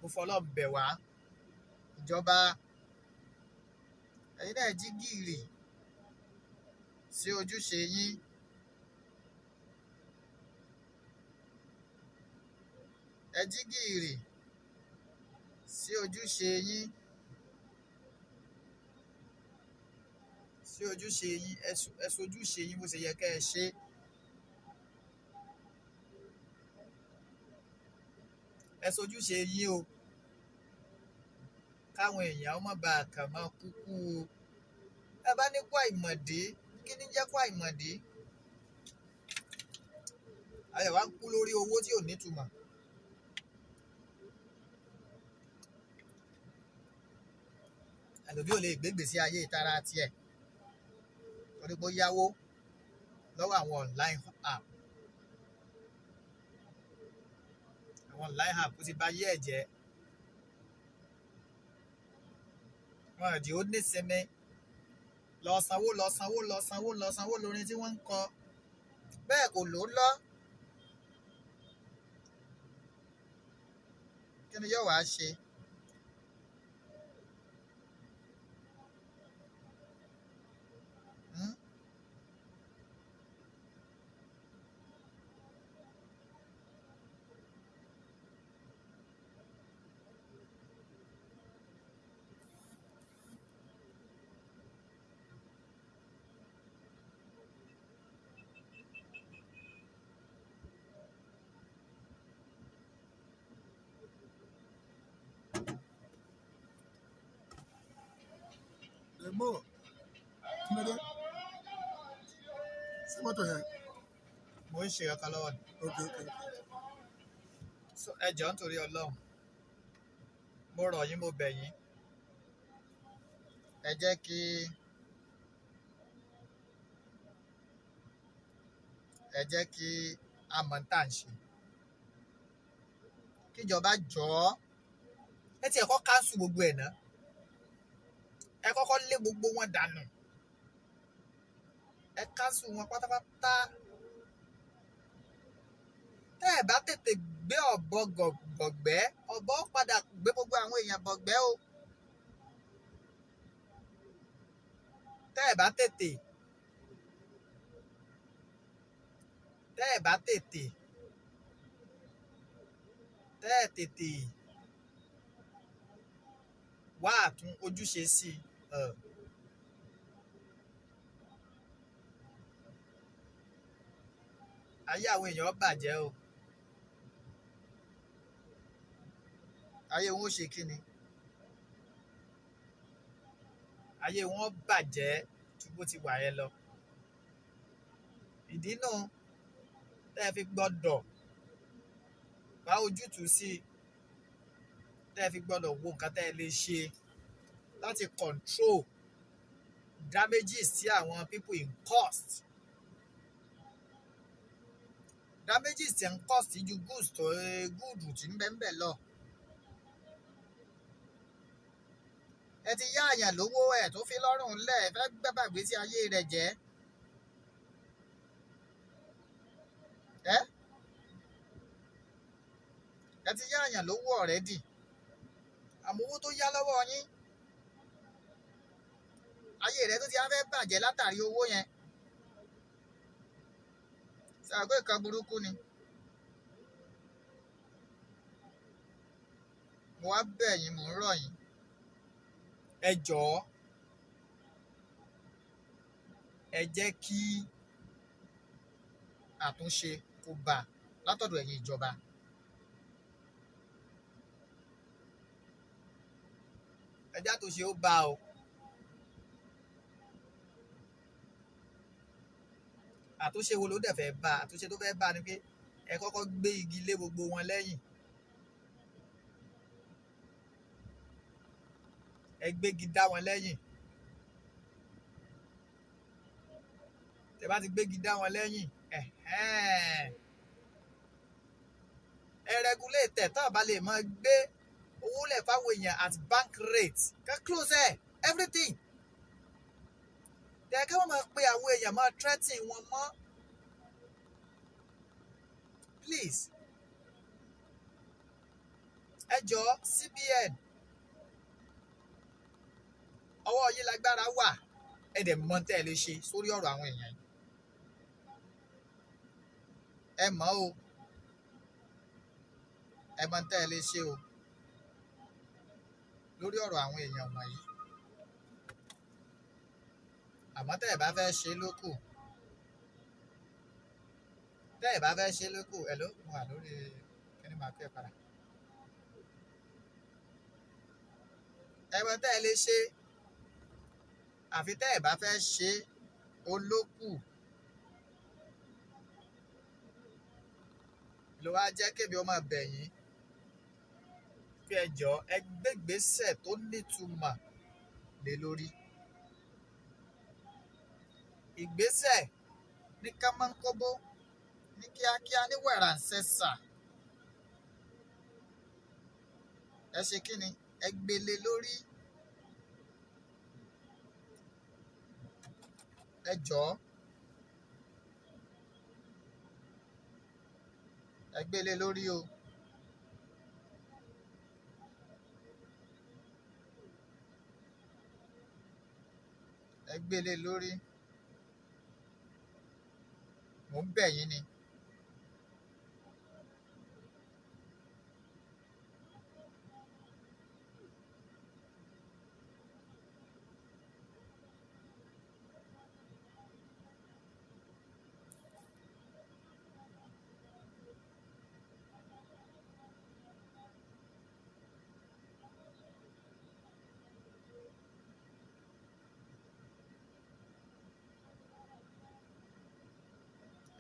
Mo fọlọ́ bẹ̀ wá ìjọba, ẹ̀yin náà jí gìrì sí ojúṣe yín. Ẹ jí gìrì sí ojúṣe yín. Sí ojúṣe yín, ẹ sojúṣe yín bó ṣe yẹ kẹ́ ẹ ṣe. Ẹ sojúṣe yín o. Káwọn èèyàn má bàa kàn máa kúkú o. Ẹ bá ní kó àìmọ̀dé, kí ni jẹ́ kó àìmọ̀dé? Ayọ̀ wá ń kú lórí owó tí ò nítumọ̀. Ẹlòmí ò lè gbégbèsè ayé ìtara tiẹ̀ torí pé ó yáwó lọ́wọ́ àwọn online app. Àwọn online app ó ti bà ayé ẹ̀ jẹ́. Wọ́n àdì ó nísinmi. Lọ sanwó lórin tí wọ́n ń kọ. Bẹ́ẹ̀ kò ló lọ. Kí ni yóò wá ṣe? Mo kílódé sí mọ́tò yẹn. Mo ń ṣe ọkàn lọ́wọ́ ni. Okay. So, ẹ jọ̀ọ́ nítorí Ọlọ́run, mo rọ̀ yín, mo bẹ̀ yín, ẹ jẹ́ kí a mọ̀ tá à ń ṣe. Kíjọba jọ̀ọ́ ẹ tiẹ̀ kọ́ káńsù gbogbo ẹ̀ náà. Ẹ kọ́kọ́ lé gbogbo wọn dànù. Ẹ káńsù wọn pátápátá. Tẹ́ ẹ bá tètè gbé ọ̀bọ gọ̀gbẹ́, ọ̀bọ padà gbé gbogbo àwọn èèyàn bọ̀gbẹ́ o. Tẹ́ ẹ bá tètè tẹ́ ẹ̀ tètè wá àtún ojúṣe sí i. Ayé àwọn èèyàn bàjẹ́ o. Ayé wọn ó ṣe kí ni? Ayé wọn bàjẹ́ ju bó ti wà yẹn lọ. Ìdí náà tẹ́ ẹ fi gbọ́dọ̀ wá ojútùú sí i, tẹ́ ẹ fi gbọ́dọ̀ wo nǹkan tẹ́ ẹ lè ṣe láti control damages tí àwọn people in cost. Damages tí ń cost ju goods tó good tí ń bẹ lọ. Ẹ ti yá àyàn lówó ẹ̀ tó fi lọ́rùn lẹ̀ ẹ fẹ́ gbàgbé sí ayé rẹ̀ jẹ́. Ẹ ti yá àyàn lówó already. Àmọ́ owó tó yá lọ́wọ́ yín, ayé rẹ̀ tó ti á fẹ́ bàjẹ́ látàrí owó yẹn. Ṣàgbé nǹkan burúkú ni. Mo wá bẹ̀ yín, mò ń rọ̀ yín. Ẹ jọ̀ọ́, ẹ jẹ́ kí àtúnṣe kó bá látọ̀dọ̀ ẹ̀yin ìjọba. Ẹ jẹ́ àtúnṣe ó bá o. Àtúnṣe wo ló dẹ̀ fẹ́ bá? Àtúnṣe tó fẹ́ bá ni pé ẹ kọ́kọ́ gbé igi lé gbogbo wọn lẹ́yìn. Ẹ gbégi dá wọn lẹ́yìn. Tẹ́ bá ti gbégi dá wọn lẹ́yìn, ẹ regulate ẹ̀ tán bá lè máa gbé owó lẹ̀ fáwọn èèyàn at bank rate. Ká close ẹ̀ everything. Tẹ́ ká máa pe àwọn èèyàn máa threaten wọn mọ́. Please. Ẹ jọ̀ọ́ CBN. Ọwọ́ yín lágbára wà. Ẹ dẹ̀ mọ̀ tẹ́ ẹ lè ṣe sórí ọ̀rọ̀ àwọn èèyàn yìí. Ẹ mọ̀ o. Ẹ mọ̀ tẹ́ ẹ lè ṣe o lórí ọ̀rọ̀ àwọn èèyàn wọ̀nyí. Àmọ́ tẹ́ ẹ bá fẹ́ ṣe lókù. Tẹ́ ẹ bá fẹ́ ṣe lókù, ẹ ló wà lórí kíni máa pẹ́ padà. Ẹ mọ̀ tẹ́ ẹ lè ṣe. Àfi tẹ́ ẹ bá fẹ́ ṣe olókù. Ló wá jẹ́ kébi ó máa bẹ̀ yín. Kí ẹ jọ̀ọ́ ẹ gbé ìgbésẹ̀ tó nítumọ̀ lé lórí. Ìgbésẹ̀ ní kánmọ́nkóbó, ní kíákíá, ní wẹ̀ràǹsẹ̀sà. Ẹ ṣe kí ni? Ẹ gbélé lórí. Ẹ jọ̀ọ́. Ẹ gbélé lórí o. Ẹ gbélé lórí. Mò ń bẹ̀ yín ni.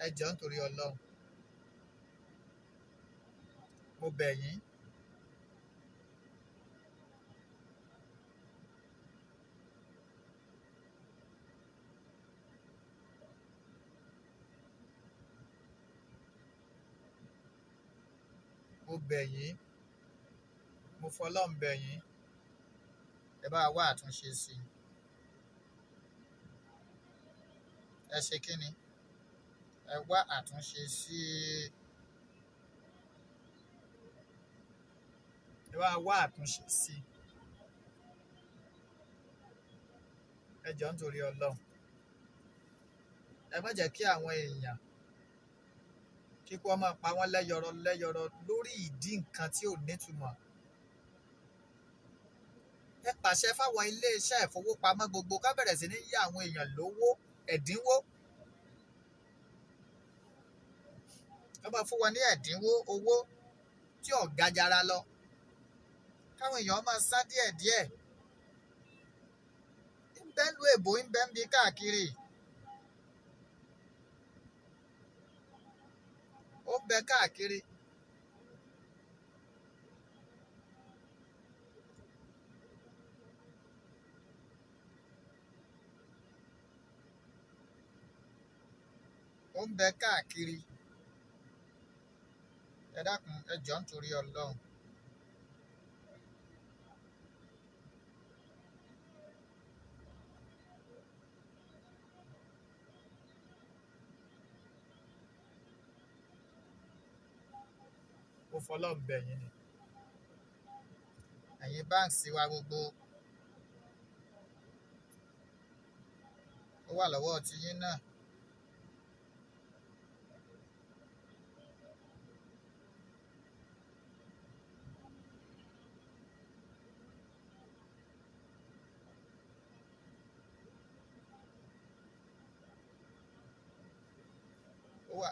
Ẹ jọ̀ọ́ nítorí Ọlọ́run. Mo bẹ̀ yín. Mo bẹ̀ yín. Mo fọlọ́run bẹ̀ yín. Ẹ bá wá àtúnṣe sí i. Ẹ ṣe kí ni? Ẹ wá àtúnṣe sí i. Ẹ wá àtúnṣe sí i. Ẹ jọ̀ọ́ nítorí Ọlọ́run. Ẹ má jẹ́ kí àwọn èèyàn kíkú ọmọ pa wọ́n lẹ́yọrọ lẹ́yọrọ lórí ìdí nǹkan tí ò nítumọ̀. Ẹ pàṣẹ fáwọn iléeṣẹ́ ìfowópamọ́ gbogbo ká bẹ̀rẹ̀ sí ní yá àwọn èèyàn lówó ẹ̀dínwó. Ká máa fún wọn ní ẹ̀dínwó owó tí ò ga jara lọ. Káwọn èèyàn máa san díẹ̀díẹ̀. Ìbẹ́lú èbó ń bẹ́ ń bí káàkiri. Ó ń bẹ káàkiri. Ó ń bẹ káàkiri. Ẹ dákun ẹ jọ̀ọ́ nítorí Ọlọ́run. Mo fọlọ́run bẹ̀ yín ni. Ẹ̀yin báǹkì wa gbogbo. Ó wà lọ́wọ́ ti yín náà.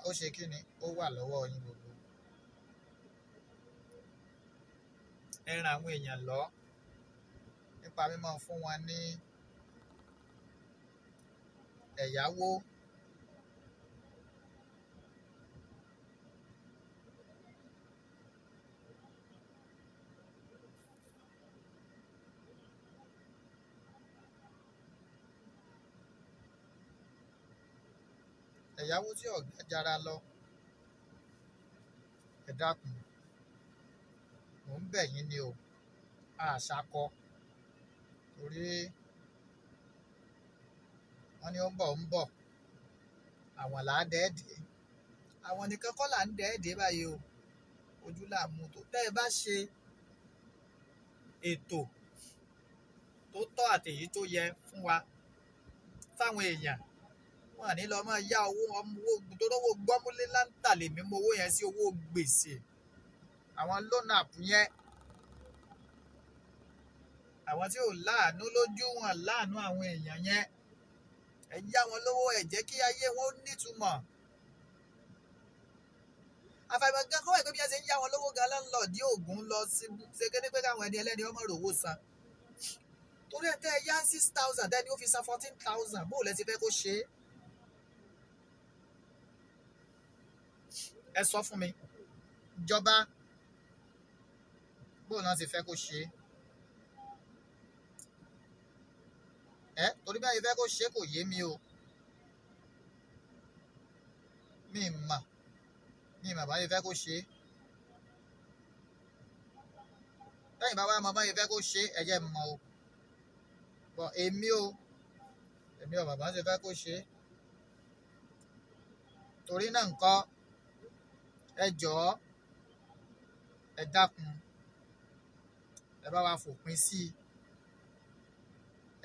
Ó ṣe kí ni? Ó wà lọ́wọ́ yín gbogbo. Ẹ ran àwọn èèyàn lọ nípa mímọ́ fún wọn ní ẹ̀yáwó. Ẹ̀yáwó tí ò ga jara lọ. Ẹ dákun. Mò ń bẹ̀ yín ni o. Àṣàkọ. Torí wọ́n ní ó ń bọ̀. Àwọn là á dẹ́ẹ̀dẹ́. Àwọn nìkan kọ́ là ń dẹ́ẹ̀dẹ́ báyìí o. Ojú là ń mú tó. Tẹ́ ẹ bá ṣe ètò tó tọ́ àti èyí tó yẹ fún wa fáwọn èèyàn, wọn à ní lọ máa yá owó tó lówó gbọ́múlé láńtà lèmi mú owó yẹn sí owó gbèsè. Àwọn loan app yẹn, àwọn tí ò láàánú lójú wọn láàánú àwọn èèyàn yẹn, ẹ yá wọn lówó, ẹ jẹ́ kí ayé wọn nítumọ̀. Àfàìmọ̀ gan kọ́ ẹ̀ pé bí wọ́n ṣe ń yá wọn lówó gan láńlọ́ọ̀dì Ògùn lọ sí ṣe kéde pé káwọn ẹni ẹlẹ́ni ọmọ rò owó san. Torí ẹ̀ tẹ́ ẹ yá 6,000 tẹ́ni ó fi san 14,000 bó lẹ ti fẹ́ kó ṣe é. Ẹ sọ fún mi, ìjọba bó náà ti fẹ́ kó ṣe é. Torí bí wọ́n fẹ́ kó ṣe é kò yé mi o. Mi mà bá yẹ fẹ́ kó ṣe é. Lẹ́yìn bá wá mọ bá yẹ fẹ́ kó ṣe é, ẹ jẹ́ mọ̀ o. Bọ̀ èmi ò bàbá ṣe fẹ́ kó ṣe é. Torí náà ńkọ́, ẹ jọ̀ọ́, ẹ dákun, ẹ bá wa fòpin sí i.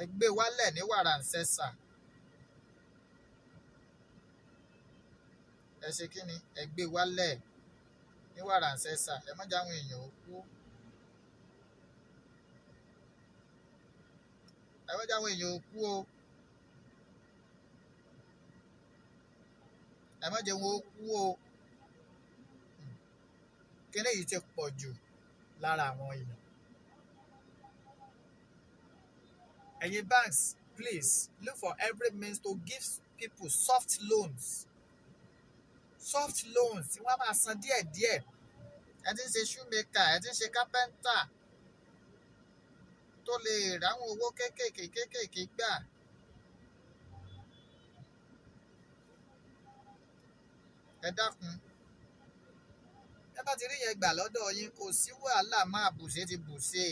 Ẹ gbé wálẹ̀ ní wàràǹsẹ̀sà. Ẹ ṣe kí ni? Ẹ gbé wálẹ̀ ní wàràǹsẹ̀sà. Ẹ má jẹ́ àwọn èèyàn ó kú. Ẹ má jẹ́ àwọn èèyàn ó kú o. Ẹ má jẹ́ wọn ó kú o. Kíni yìí ti pọ̀ jù lára àwọn èèyàn. Ẹ̀yin banks, please look for every means to give people soft loans. Soft loans tí wọ́n máa san díẹ̀díẹ̀. Ẹ ti ń ṣe shoemaker, ẹ ti ń ṣe carpenter tó lè ráwọn owó kéékèèké gbà. Ẹ dákun. Ẹ bá ti rí yẹn gbà lọ́dọ̀ yín, kò sí wàhálà máa àbùṣe ti bùṣe.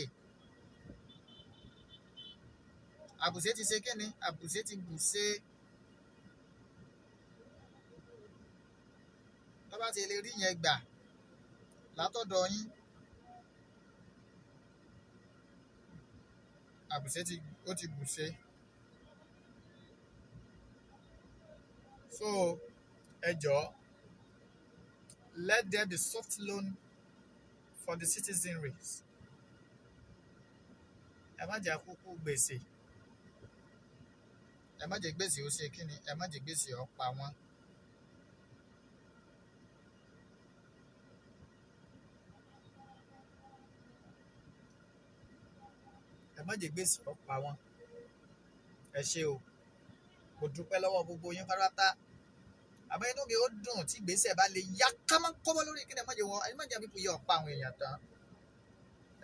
Àbùṣe ti ṣe kí ni? Àbùṣe ti bùṣe. Tó bá ti lè rí yẹn gbà látọ̀dọ̀ yín, àbùṣe ó ti bùṣe. So ẹ jọ̀ọ́, Let there be soft loan for the citizenries. Ẹ má jẹ́ kúkú gbèsè. Ẹ má jẹ́ gbèsè ó ṣe kíni. Ẹ má jẹ́ gbèsè ó pa wọ́n. Ẹ má jẹ́ gbèsè ó pa wọ́n. Ẹ ṣé o. Mo dúpẹ́ lọ́wọ́ gbogbo yín pátápátá. Àmọ́ inú mi ó dùn tí gbèsè bá lè yá ká máa ń kọ́bọ́ lórí kíni. Ẹ má jẹ́ pípọ̀ yọ ọ̀pá àwọn èèyàn tán.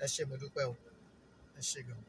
Ẹ ṣé mo dúpẹ́ o. Ẹ ṣé gan.